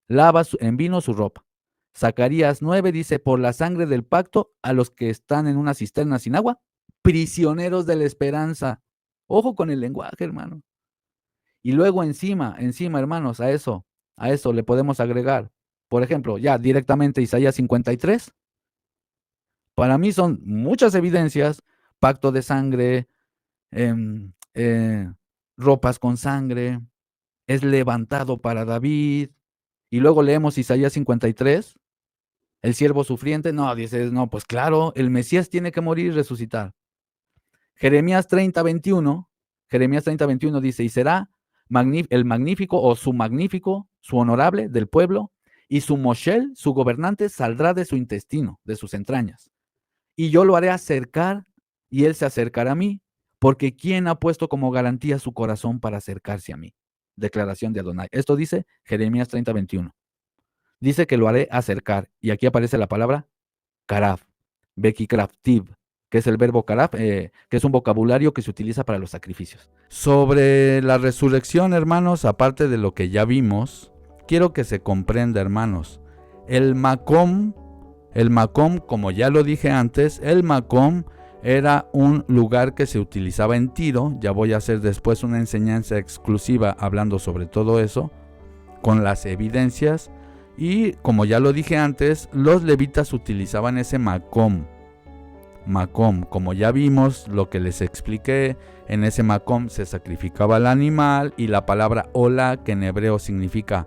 lava en vino su ropa. Zacarías 9 dice, por la sangre del pacto, a los que están en una cisterna sin agua, prisioneros de la esperanza. Ojo con el lenguaje, hermano. Y luego encima, hermanos, a eso le podemos agregar, Por ejemplo, ya directamente Isaías 53. Para mí son muchas evidencias, pacto de sangre, em, eh, ropas con sangre, es levantado para David. Y luego leemos Isaías 53, el siervo sufriente. No, dices, no, pues claro, el Mesías tiene que morir y resucitar. Jeremías 30:21 dice, y será el magnífico o su magnífico, su honorable del pueblo, y su moshel, su gobernante, saldrá de su intestino, de sus entrañas. Y yo lo haré acercar, y él se acercará a mí, porque ¿quién ha puesto como garantía su corazón para acercarse a mí? Declaración de Adonai. Esto dice Jeremías 30:21. Dice que lo haré acercar, y aquí aparece la palabra karaf, bekikraftiv, que es el verbo karaf, que es un vocabulario que se utiliza para los sacrificios. Sobre la resurrección, hermanos, aparte de lo que ya vimos, quiero que se comprenda, hermanos, el Makom, como ya lo dije antes, el Makom era un lugar que se utilizaba en Tiro. Ya voy a hacer después una enseñanza exclusiva hablando sobre todo eso, con las evidencias. Y como ya lo dije antes, los levitas utilizaban ese Makom. Como ya vimos, lo que les expliqué, en ese Makom se sacrificaba el animal, y la palabra hola, que en hebreo significa,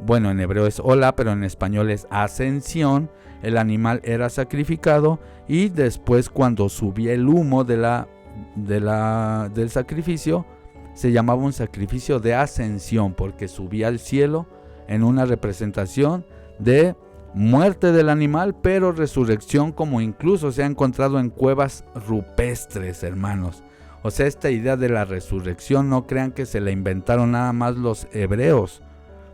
bueno, en hebreo es hola, pero en español es ascensión. El animal era sacrificado, y después, cuando subía el humo del sacrificio, se llamaba un sacrificio de ascensión, porque subía al cielo en una representación de muerte del animal, pero resurrección, como incluso se ha encontrado en cuevas rupestres, hermanos. O sea, esta idea de la resurrección, no crean que se la inventaron nada más los hebreos.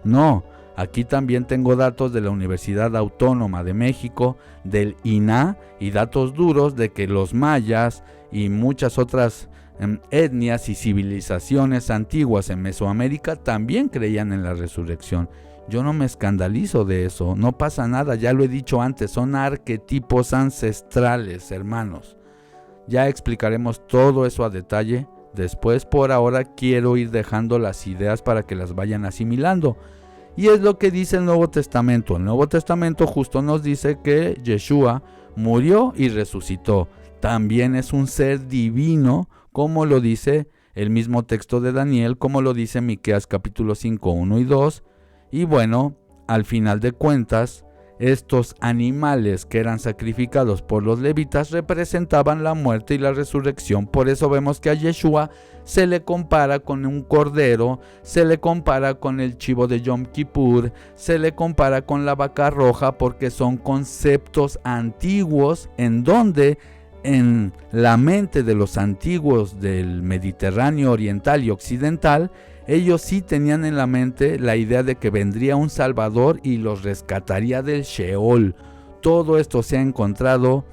No, aquí también tengo datos de la Universidad Autónoma de México, del INAH, y datos duros de que los mayas y muchas otras etnias y civilizaciones antiguas en Mesoamérica también creían en la resurrección. Yo no me escandalizo de eso, no pasa nada, ya lo he dicho antes, son arquetipos ancestrales, hermanos. Ya explicaremos todo eso a detalle después. Por ahora quiero ir dejando las ideas para que las vayan asimilando. Y es lo que dice el Nuevo Testamento. El Nuevo Testamento justo nos dice que Yeshua murió y resucitó. También es un ser divino, como lo dice el mismo texto de Daniel, como lo dice Miqueas capítulo 5, 1 y 2. Y bueno, al final de cuentas, estos animales que eran sacrificados por los levitas representaban la muerte y la resurrección. Por eso vemos que a Yeshua se le compara con un cordero, se le compara con el chivo de Yom Kippur, se le compara con la vaca roja, porque son conceptos antiguos en donde en la mente de los antiguos del Mediterráneo oriental y occidental, ellos sí tenían en la mente la idea de que vendría un Salvador y los rescataría del Sheol. Todo esto se ha encontrado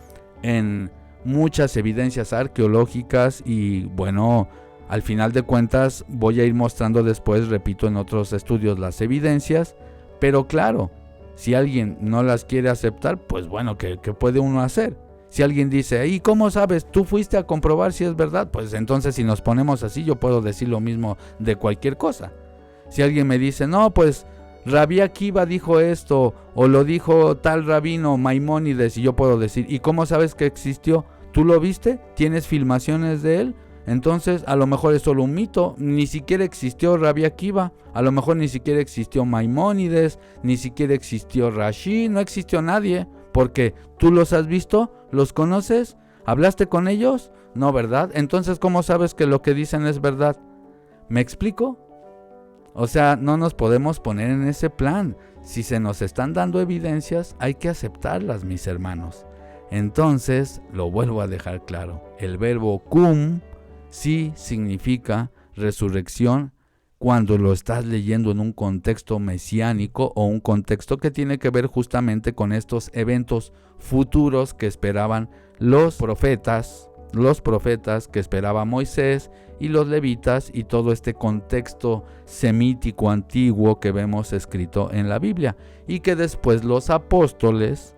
en muchas evidencias arqueológicas, y bueno, al final de cuentas voy a ir mostrando después, repito, en otros estudios las evidencias. Pero claro, si alguien no las quiere aceptar, pues bueno, ¿qué puede uno hacer? Si alguien dice, ¿y cómo sabes? ¿Tú fuiste a comprobar si es verdad? Pues entonces, si nos ponemos así, yo puedo decir lo mismo de cualquier cosa. Si alguien me dice, no, pues Rabí Akiva dijo esto, o lo dijo tal rabino Maimónides, y yo puedo decir, ¿y cómo sabes que existió? ¿Tú lo viste? ¿Tienes filmaciones de él? Entonces, a lo mejor es solo un mito, ni siquiera existió Rabí Akiva, a lo mejor ni siquiera existió Maimónides, ni siquiera existió Rashi, no existió nadie. Porque tú los has visto, los conoces, hablaste con ellos, no, ¿verdad? Entonces, ¿cómo sabes que lo que dicen es verdad? ¿Me explico? O sea, no nos podemos poner en ese plan. Si se nos están dando evidencias, hay que aceptarlas, mis hermanos. Entonces, lo vuelvo a dejar claro, el verbo cum sí significa resurrección cuando lo estás leyendo en un contexto mesiánico, o un contexto que tiene que ver justamente con estos eventos futuros que esperaban los profetas que esperaba Moisés y los levitas, y todo este contexto semítico antiguo que vemos escrito en la Biblia, y que después los apóstoles,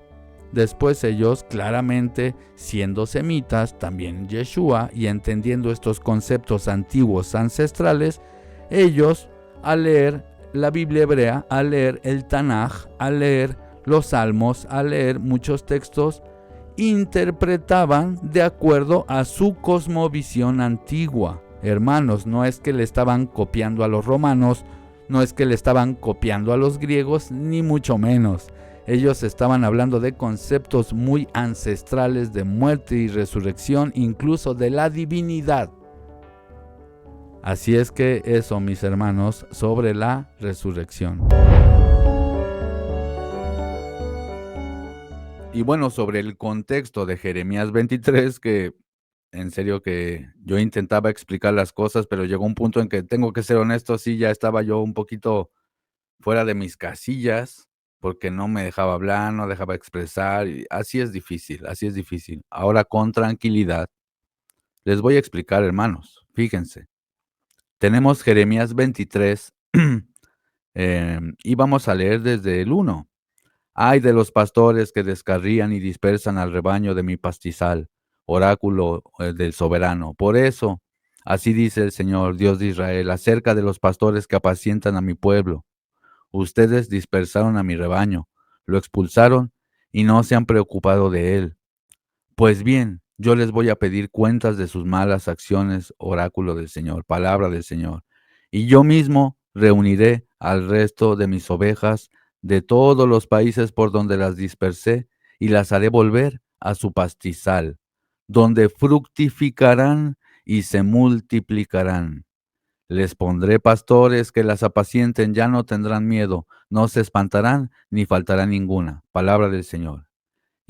después ellos claramente siendo semitas, también Yeshua, y entendiendo estos conceptos antiguos ancestrales, ellos al leer la Biblia hebrea, al leer el Tanaj, al leer los Salmos, al leer muchos textos, interpretaban de acuerdo a su cosmovisión antigua. Hermanos, no es que le estaban copiando a los romanos, no es que le estaban copiando a los griegos, ni mucho menos. Ellos estaban hablando de conceptos muy ancestrales de muerte y resurrección, incluso de la divinidad. Así es que eso, mis hermanos, sobre la resurrección. Y bueno, sobre el contexto de Jeremías 23, que en serio que yo intentaba explicar las cosas, pero llegó un punto en que tengo que ser honesto, sí, ya estaba yo un poquito fuera de mis casillas, porque no me dejaba hablar, no dejaba expresar, y así es difícil, así es difícil. Ahora con tranquilidad, les voy a explicar, hermanos, fíjense. Tenemos Jeremías 23 y vamos a leer desde el 1. Ay de los pastores que descarrían y dispersan al rebaño de mi pastizal, oráculo del soberano. Por eso, así dice el Señor, Dios de Israel, acerca de los pastores que apacientan a mi pueblo. Ustedes dispersaron a mi rebaño, lo expulsaron y no se han preocupado de él. Pues bien, yo les voy a pedir cuentas de sus malas acciones, oráculo del Señor, palabra del Señor. Y yo mismo reuniré al resto de mis ovejas de todos los países por donde las dispersé y las haré volver a su pastizal, donde fructificarán y se multiplicarán. Les pondré pastores que las apacienten, ya no tendrán miedo, no se espantarán ni faltará ninguna. Palabra del Señor.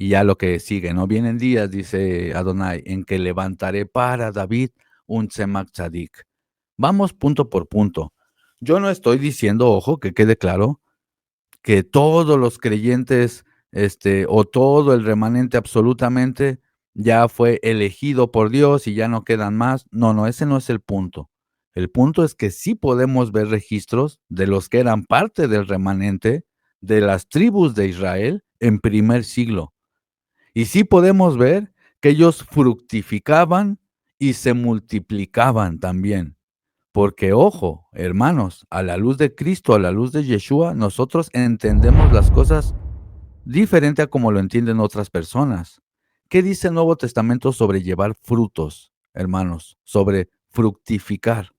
Y ya lo que sigue, ¿no? Vienen días, dice Adonai, en que levantaré para David un Tzemach Tzadik. Vamos punto por punto. Yo no estoy diciendo, ojo, que quede claro, que todos los creyentes, o todo el remanente absolutamente ya fue elegido por Dios y ya no quedan más. No, ese no es el punto. El punto es que sí podemos ver registros de los que eran parte del remanente de las tribus de Israel en primer siglo. Y sí podemos ver que ellos fructificaban y se multiplicaban también. Porque, ojo, hermanos, a la luz de Cristo, a la luz de Yeshua, nosotros entendemos las cosas diferente a como lo entienden otras personas. ¿Qué dice el Nuevo Testamento sobre llevar frutos, hermanos? Sobre fructificar.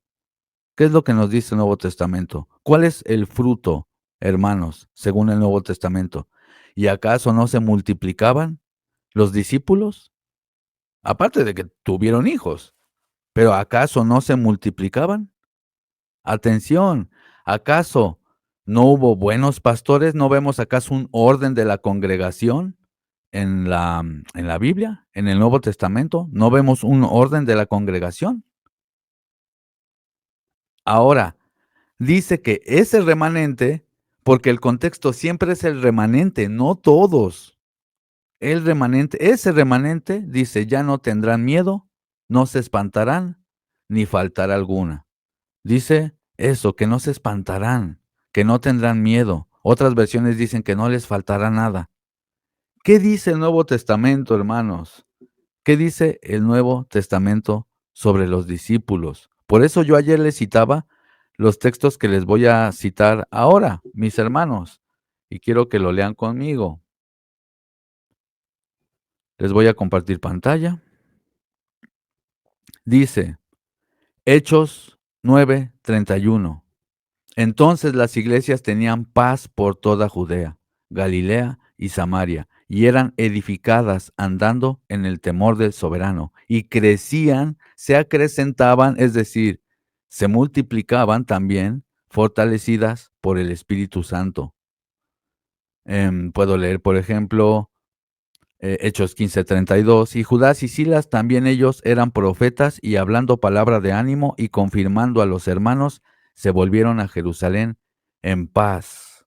¿Qué es lo que nos dice el Nuevo Testamento? ¿Cuál es el fruto, hermanos, según el Nuevo Testamento? ¿Y acaso no se multiplicaban los discípulos? Aparte de que tuvieron hijos, pero ¿acaso no se multiplicaban? Atención, ¿acaso no hubo buenos pastores? ¿No vemos acaso un orden de la congregación en la Biblia, en el Nuevo Testamento? ¿No vemos un orden de la congregación? Ahora, dice que ese remanente, porque el contexto siempre es el remanente, no todos. El remanente, ese remanente dice, ya no tendrán miedo, no se espantarán, ni faltará alguna. Dice eso, que no se espantarán, que no tendrán miedo. Otras versiones dicen que no les faltará nada. ¿Qué dice el Nuevo Testamento, hermanos? ¿Qué dice el Nuevo Testamento sobre los discípulos? Por eso yo ayer les citaba los textos que les voy a citar ahora, mis hermanos, y quiero que lo lean conmigo. Les voy a compartir pantalla. Dice, Hechos 9:31. Entonces las iglesias tenían paz por toda Judea, Galilea y Samaria, y eran edificadas andando en el temor del soberano, y crecían, se acrecentaban, es decir, se multiplicaban también, fortalecidas por el Espíritu Santo. Puedo leer, por ejemplo, Hechos 15:32, y Judas y Silas también ellos eran profetas y hablando palabra de ánimo y confirmando a los hermanos, se volvieron a Jerusalén en paz.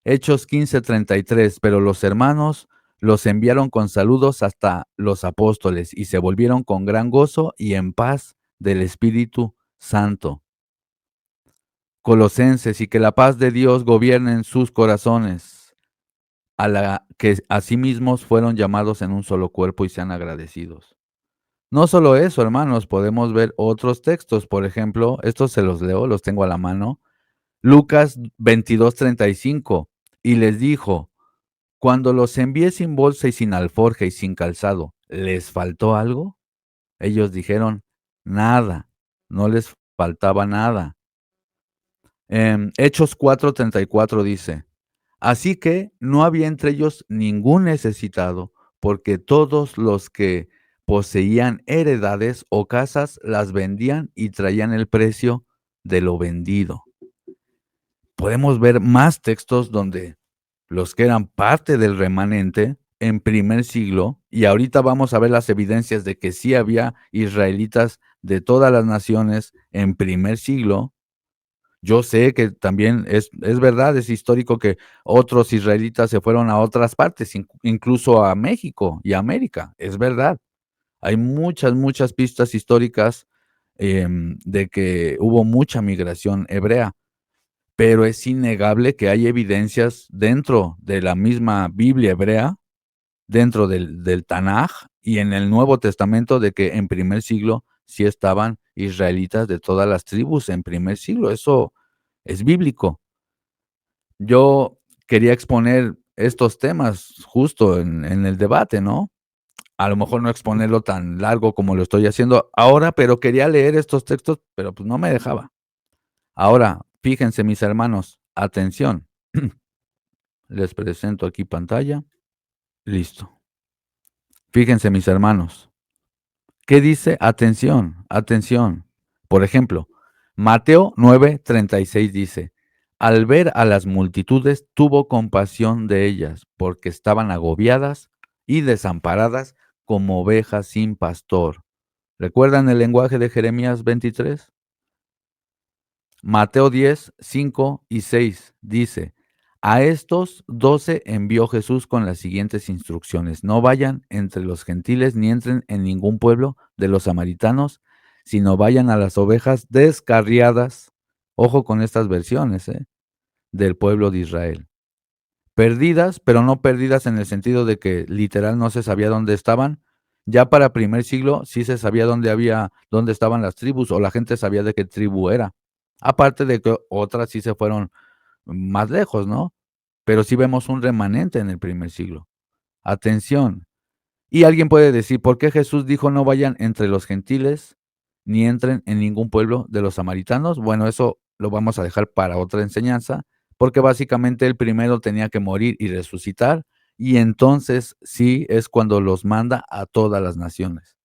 Hechos 15:33, pero los hermanos los enviaron con saludos hasta los apóstoles y se volvieron con gran gozo y en paz del Espíritu Santo. Colosenses, y que la paz de Dios gobierne en sus corazones, a la que asimismos fueron llamados en un solo cuerpo y sean agradecidos. No solo eso, hermanos, podemos ver otros textos. Por ejemplo, estos se los leo, los tengo a la mano. Lucas 22:35, y les dijo, cuando los envié sin bolsa y sin alforja y sin calzado, ¿les faltó algo? Ellos dijeron, nada, no les faltaba nada. Hechos 4:34 dice, así que no había entre ellos ningún necesitado, porque todos los que poseían heredades o casas las vendían y traían el precio de lo vendido. Podemos ver más textos donde los que eran parte del remanente en primer siglo, y ahorita vamos a ver las evidencias de que sí había israelitas de todas las naciones en primer siglo. Yo sé que también es verdad, es histórico que otros israelitas se fueron a otras partes, incluso a México y a América, es verdad. Hay muchas, muchas pistas históricas de que hubo mucha migración hebrea, pero es innegable que hay evidencias dentro de la misma Biblia hebrea, dentro del Tanaj y en el Nuevo Testamento de que en primer siglo sí estaban israelitas de todas las tribus en primer siglo. Eso es bíblico. Yo quería exponer estos temas justo en el debate, ¿no? A lo mejor no exponerlo tan largo como lo estoy haciendo ahora, pero quería leer estos textos, pero pues no me dejaba. Ahora, fíjense mis hermanos, atención. Les presento aquí pantalla. Listo. Fíjense mis hermanos. ¿Qué dice? Atención, atención. Por ejemplo, Mateo 9:36 dice, al ver a las multitudes, tuvo compasión de ellas, porque estaban agobiadas y desamparadas como ovejas sin pastor. ¿Recuerdan el lenguaje de Jeremías 23? Mateo 10:5 y 6 dice, a estos 12 envió Jesús con las siguientes instrucciones. No vayan entre los gentiles ni entren en ningún pueblo de los samaritanos, sino vayan a las ovejas descarriadas. Ojo con estas versiones, del pueblo de Israel. Perdidas, pero no perdidas en el sentido de que literal no se sabía dónde estaban. Ya para primer siglo sí se sabía dónde estaban las tribus o la gente sabía de qué tribu era. Aparte de que otras sí se fueron más lejos, ¿no? Pero sí vemos un remanente en el primer siglo. Atención. Y alguien puede decir, ¿por qué Jesús dijo no vayan entre los gentiles ni entren en ningún pueblo de los samaritanos? Bueno, eso lo vamos a dejar para otra enseñanza, porque básicamente el primero tenía que morir y resucitar, y entonces sí es cuando los manda a todas las naciones,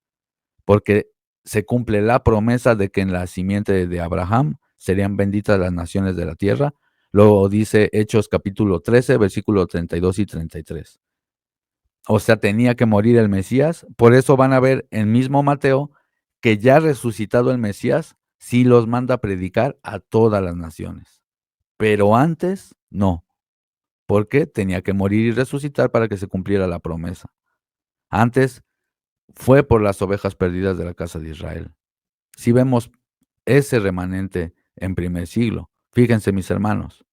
porque se cumple la promesa de que en la simiente de Abraham serían benditas las naciones de la tierra. Lo dice Hechos capítulo 13, versículos 32 y 33. O sea, tenía que morir el Mesías. Por eso van a ver en mismo Mateo que ya resucitado el Mesías, sí los manda a predicar a todas las naciones. Pero antes, no. Porque tenía que morir y resucitar para que se cumpliera la promesa. Antes fue por las ovejas perdidas de la casa de Israel. Si vemos ese remanente en primer siglo, fíjense mis hermanos.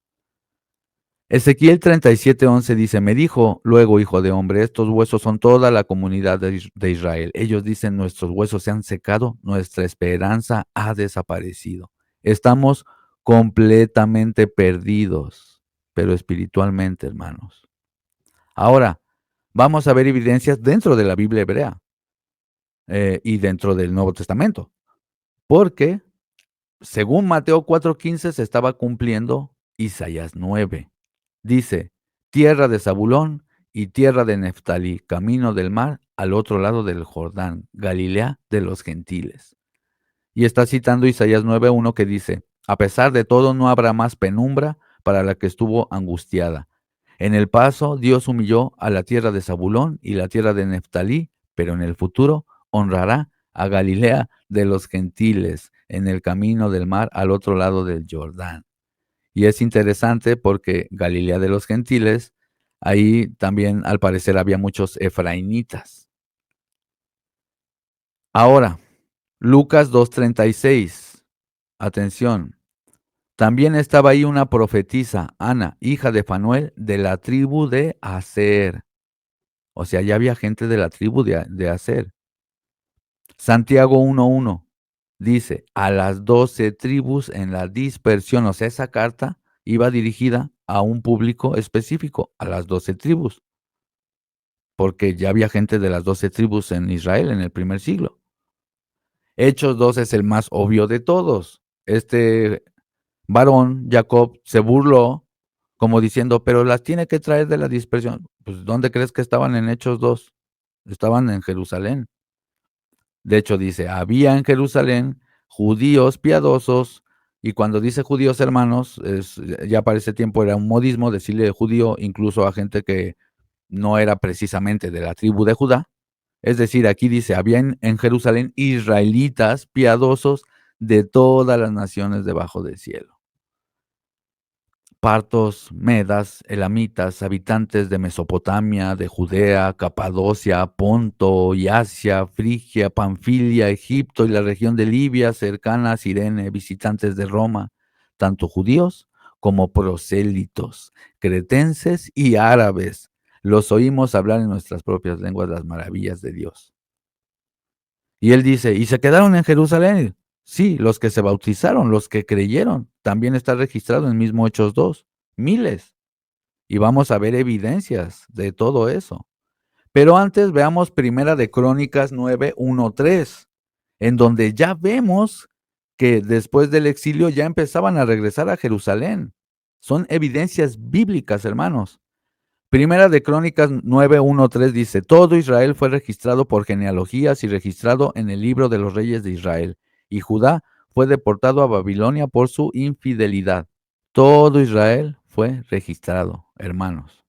Ezequiel 37:11 dice, me dijo luego, hijo de hombre, estos huesos son toda la comunidad de Israel. Ellos dicen, nuestros huesos se han secado, nuestra esperanza ha desaparecido. Estamos completamente perdidos, pero espiritualmente, hermanos. Ahora, vamos a ver evidencias dentro de la Biblia hebrea y dentro del Nuevo Testamento, porque según Mateo 4:15 se estaba cumpliendo Isaías 9. Dice, tierra de Zabulón y tierra de Neftalí, camino del mar al otro lado del Jordán, Galilea de los gentiles. Y está citando Isaías 9:1 que dice, a pesar de todo no habrá más penumbra para la que estuvo angustiada. En el paso Dios humilló a la tierra de Zabulón y la tierra de Neftalí, pero en el futuro honrará a Galilea de los gentiles, en el camino del mar al otro lado del Jordán. Y es interesante porque Galilea de los gentiles, ahí también al parecer había muchos efraimitas. Ahora, Lucas 2:36. Atención. También estaba ahí una profetisa, Ana, hija de Fanuel, de la tribu de Aser. O sea, ya había gente de la tribu de Aser. Santiago 1:1 dice a las 12 tribus en la dispersión, o sea, esa carta iba dirigida a un público específico, a las 12 tribus, porque ya había gente de las 12 tribus en Israel en el primer siglo. Hechos 2 es el más obvio de todos. Este varón, Jacob, se burló como diciendo, pero las tiene que traer de la dispersión. Pues, ¿dónde crees que estaban en Hechos 2? Estaban en Jerusalén. De hecho, dice, había en Jerusalén judíos piadosos, y cuando dice judíos hermanos, ya para ese tiempo era un modismo decirle judío incluso a gente que no era precisamente de la tribu de Judá. Es decir, aquí dice, había en Jerusalén israelitas piadosos de todas las naciones debajo del cielo. Partos, medas, elamitas, habitantes de Mesopotamia, de Judea, Capadocia, Ponto y Asia, Frigia, Panfilia, Egipto y la región de Libia, cercana a Cirene, visitantes de Roma, tanto judíos como prosélitos, cretenses y árabes. Los oímos hablar en nuestras propias lenguas las maravillas de Dios. Y él dice, ¿y se quedaron en Jerusalén? Sí, los que se bautizaron, los que creyeron. También está registrado en mismo Hechos 2, miles. Y vamos a ver evidencias de todo eso. Pero antes veamos Primera de Crónicas 9, 1, 3, en donde ya vemos que después del exilio ya empezaban a regresar a Jerusalén. Son evidencias bíblicas, hermanos. Primera de Crónicas 9:1-3 dice, todo Israel fue registrado por genealogías y registrado en el libro de los reyes de Israel, y Judá fue deportado a Babilonia por su infidelidad. Todo Israel fue registrado, hermanos.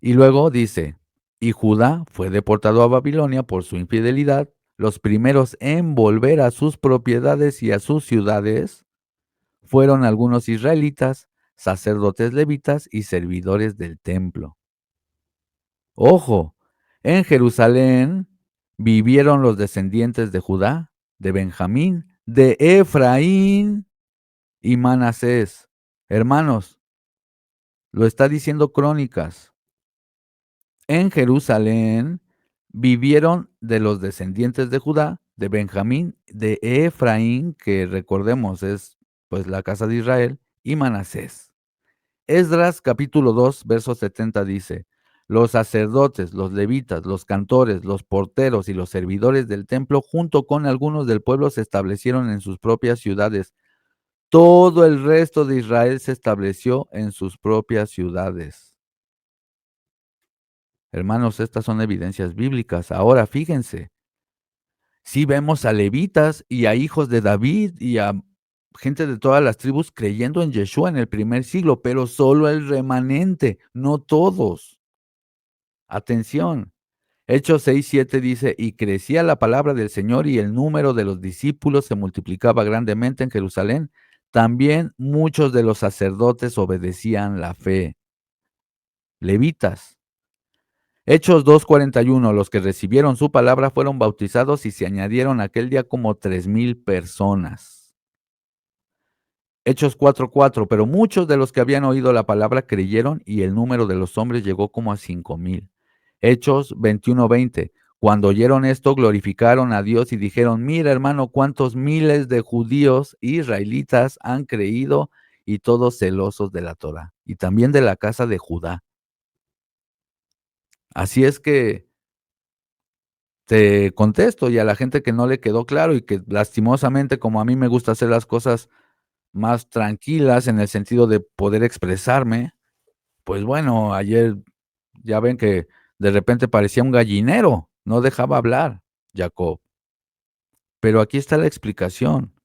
Y luego dice, y Judá fue deportado a Babilonia por su infidelidad, los primeros en volver a sus propiedades y a sus ciudades fueron algunos israelitas, sacerdotes levitas y servidores del templo. Ojo, en Jerusalén vivieron los descendientes de Judá, de Benjamín, de Efraín y Manasés. Hermanos, lo está diciendo Crónicas. En Jerusalén vivieron de los descendientes de Judá, de Benjamín, de Efraín, que recordemos es pues la casa de Israel, y Manasés. Esdras capítulo 2, verso 70 dice, los sacerdotes, los levitas, los cantores, los porteros y los servidores del templo, junto con algunos del pueblo, se establecieron en sus propias ciudades. Todo el resto de Israel se estableció en sus propias ciudades. Hermanos, estas son evidencias bíblicas. Ahora fíjense, si vemos a levitas y a hijos de David y a gente de todas las tribus creyendo en Yeshua en el primer siglo, pero solo el remanente, no todos. Atención. Hechos 6:7 dice, y crecía la palabra del Señor y el número de los discípulos se multiplicaba grandemente en Jerusalén. También muchos de los sacerdotes obedecían la fe. Levitas. Hechos 2:41, los que recibieron su palabra fueron bautizados y se añadieron aquel día como 3,000 personas. Hechos 4:4, pero muchos de los que habían oído la palabra creyeron y el número de los hombres llegó como a 5,000. Hechos 21:20, cuando oyeron esto glorificaron a Dios y dijeron, mira hermano, cuántos miles de judíos israelitas han creído y todos celosos de la Torá y también de la casa de Judá. Así es que te contesto, y a la gente que no le quedó claro y que lastimosamente, como a mí me gusta hacer las cosas más tranquilas en el sentido de poder expresarme, pues bueno, ayer ya ven que de repente parecía un gallinero, no dejaba hablar Jacob. Pero aquí está la explicación.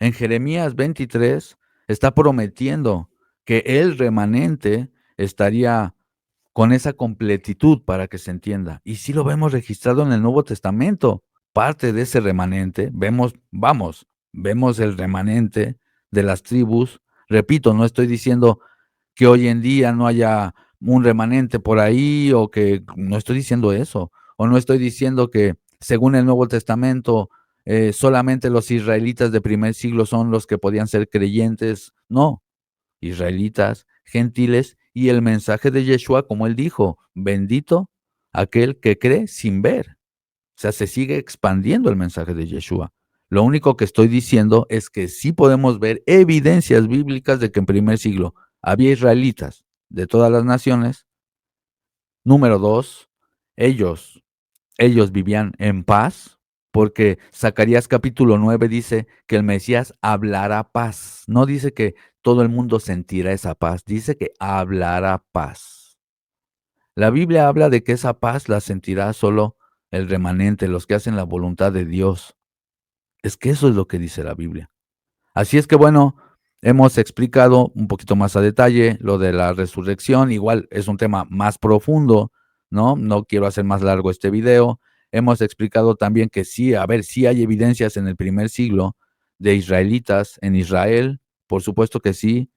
En Jeremías 23 está prometiendo que el remanente estaría con esa completitud para que se entienda. Y sí lo vemos registrado en el Nuevo Testamento. Parte de ese remanente, vemos el remanente de las tribus. Repito, no estoy diciendo que hoy en día no haya un remanente por ahí o que no estoy diciendo eso. O no estoy diciendo que según el Nuevo Testamento solamente los israelitas de primer siglo son los que podían ser creyentes. No, israelitas, gentiles y el mensaje de Yeshua, como él dijo, bendito aquel que cree sin ver. O sea, se sigue expandiendo el mensaje de Yeshua. Lo único que estoy diciendo es que sí podemos ver evidencias bíblicas de que en primer siglo había israelitas de todas las naciones. Número 2, ellos vivían en paz, porque Zacarías capítulo 9 dice que el Mesías hablará paz. No dice que todo el mundo sentirá esa paz, dice que hablará paz. La Biblia habla de que esa paz la sentirá solo el remanente, los que hacen la voluntad de Dios. Es que eso es lo que dice la Biblia. Así es que bueno, hemos explicado un poquito más a detalle lo de la resurrección. Igual es un tema más profundo, ¿no? No quiero hacer más largo este video. Hemos explicado también que sí, sí hay evidencias en el primer siglo de israelitas en Israel. Por supuesto que sí.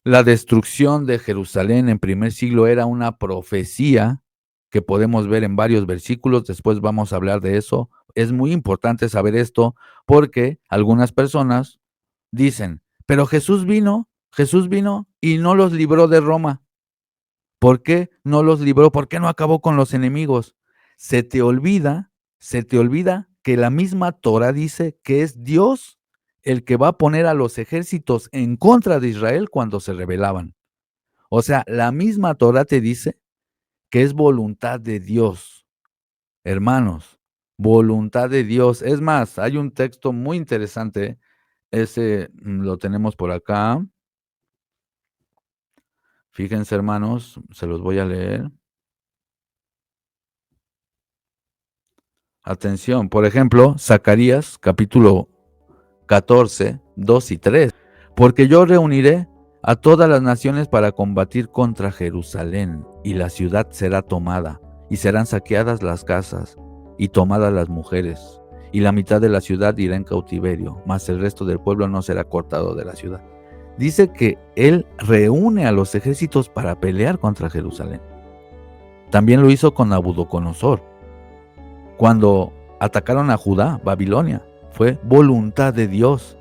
La destrucción de Jerusalén en primer siglo era una profecía que podemos ver en varios versículos. Después vamos a hablar de eso. Es muy importante saber esto porque algunas personas dicen, pero Jesús vino y no los libró de Roma. ¿Por qué no los libró? ¿Por qué no acabó con los enemigos? Se te olvida que la misma Torah dice que es Dios el que va a poner a los ejércitos en contra de Israel cuando se rebelaban. O sea, la misma Torah te dice que es voluntad de Dios. Hermanos, voluntad de Dios. Es más, hay un texto muy interesante. Ese lo tenemos por acá. Fíjense, hermanos, se los voy a leer. Atención, por ejemplo, Zacarías capítulo 14, 2 y 3. Porque yo reuniré a todas las naciones para combatir contra Jerusalén, y la ciudad será tomada, y serán saqueadas las casas, y tomadas las mujeres, y la mitad de la ciudad irá en cautiverio, mas el resto del pueblo no será cortado de la ciudad. Dice que él reúne a los ejércitos para pelear contra Jerusalén. También lo hizo con Nabucodonosor. Cuando atacaron a Judá, Babilonia, fue voluntad de Dios.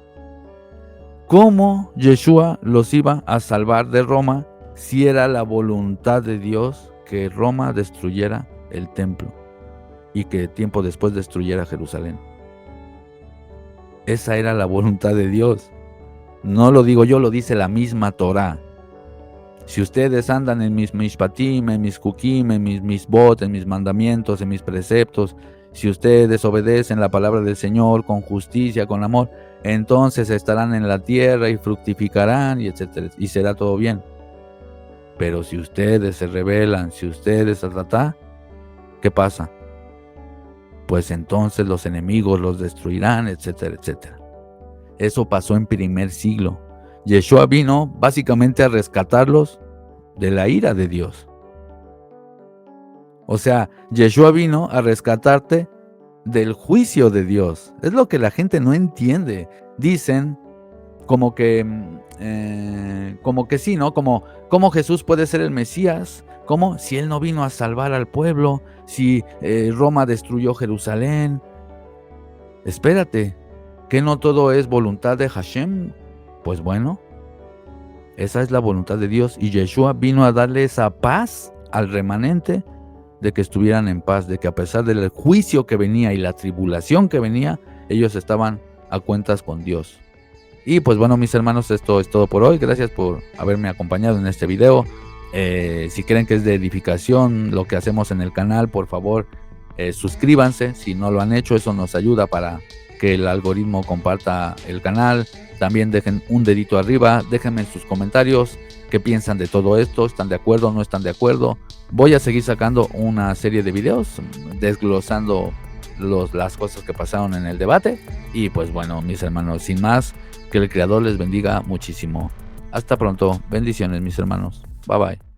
¿Cómo Yeshua los iba a salvar de Roma si era la voluntad de Dios que Roma destruyera el templo y que tiempo después destruyera Jerusalén? Esa era la voluntad de Dios. No lo digo yo, lo dice la misma Torah. Si ustedes andan en mis mishpatim, en mis kukim, en mis misbot, en mis mandamientos, en mis preceptos, si ustedes obedecen la palabra del Señor con justicia, con amor, entonces estarán en la tierra y fructificarán, y etcétera, y será todo bien. Pero si ustedes se rebelan, si ustedes ¿qué pasa? Pues entonces los enemigos los destruirán, etcétera, etcétera. Eso pasó en primer siglo. Yeshua vino básicamente a rescatarlos de la ira de Dios. O sea, Yeshua vino a rescatarte del juicio de Dios. Es lo que la gente no entiende. Dicen como que sí, ¿no? Como Jesús puede ser el Mesías. Como si él no vino a salvar al pueblo, si Roma destruyó Jerusalén. Espérate, ¿que no todo es voluntad de Hashem? Pues bueno, esa es la voluntad de Dios, y Yeshua vino a darle esa paz al remanente, de que estuvieran en paz, de que a pesar del juicio que venía y la tribulación que venía, ellos estaban a cuentas con Dios. Y pues bueno, mis hermanos, esto es todo por hoy. Gracias por haberme acompañado en este video. Si creen que es de edificación lo que hacemos en el canal, por favor, suscríbanse. Si no lo han hecho, eso nos ayuda para que el algoritmo comparta el canal. También dejen un dedito arriba, déjenme en sus comentarios qué piensan de todo esto, ¿están de acuerdo o no están de acuerdo? Voy a seguir sacando una serie de videos desglosando las cosas que pasaron en el debate. Y pues bueno, mis hermanos, sin más, que el Creador les bendiga muchísimo. Hasta pronto, bendiciones mis hermanos, bye bye.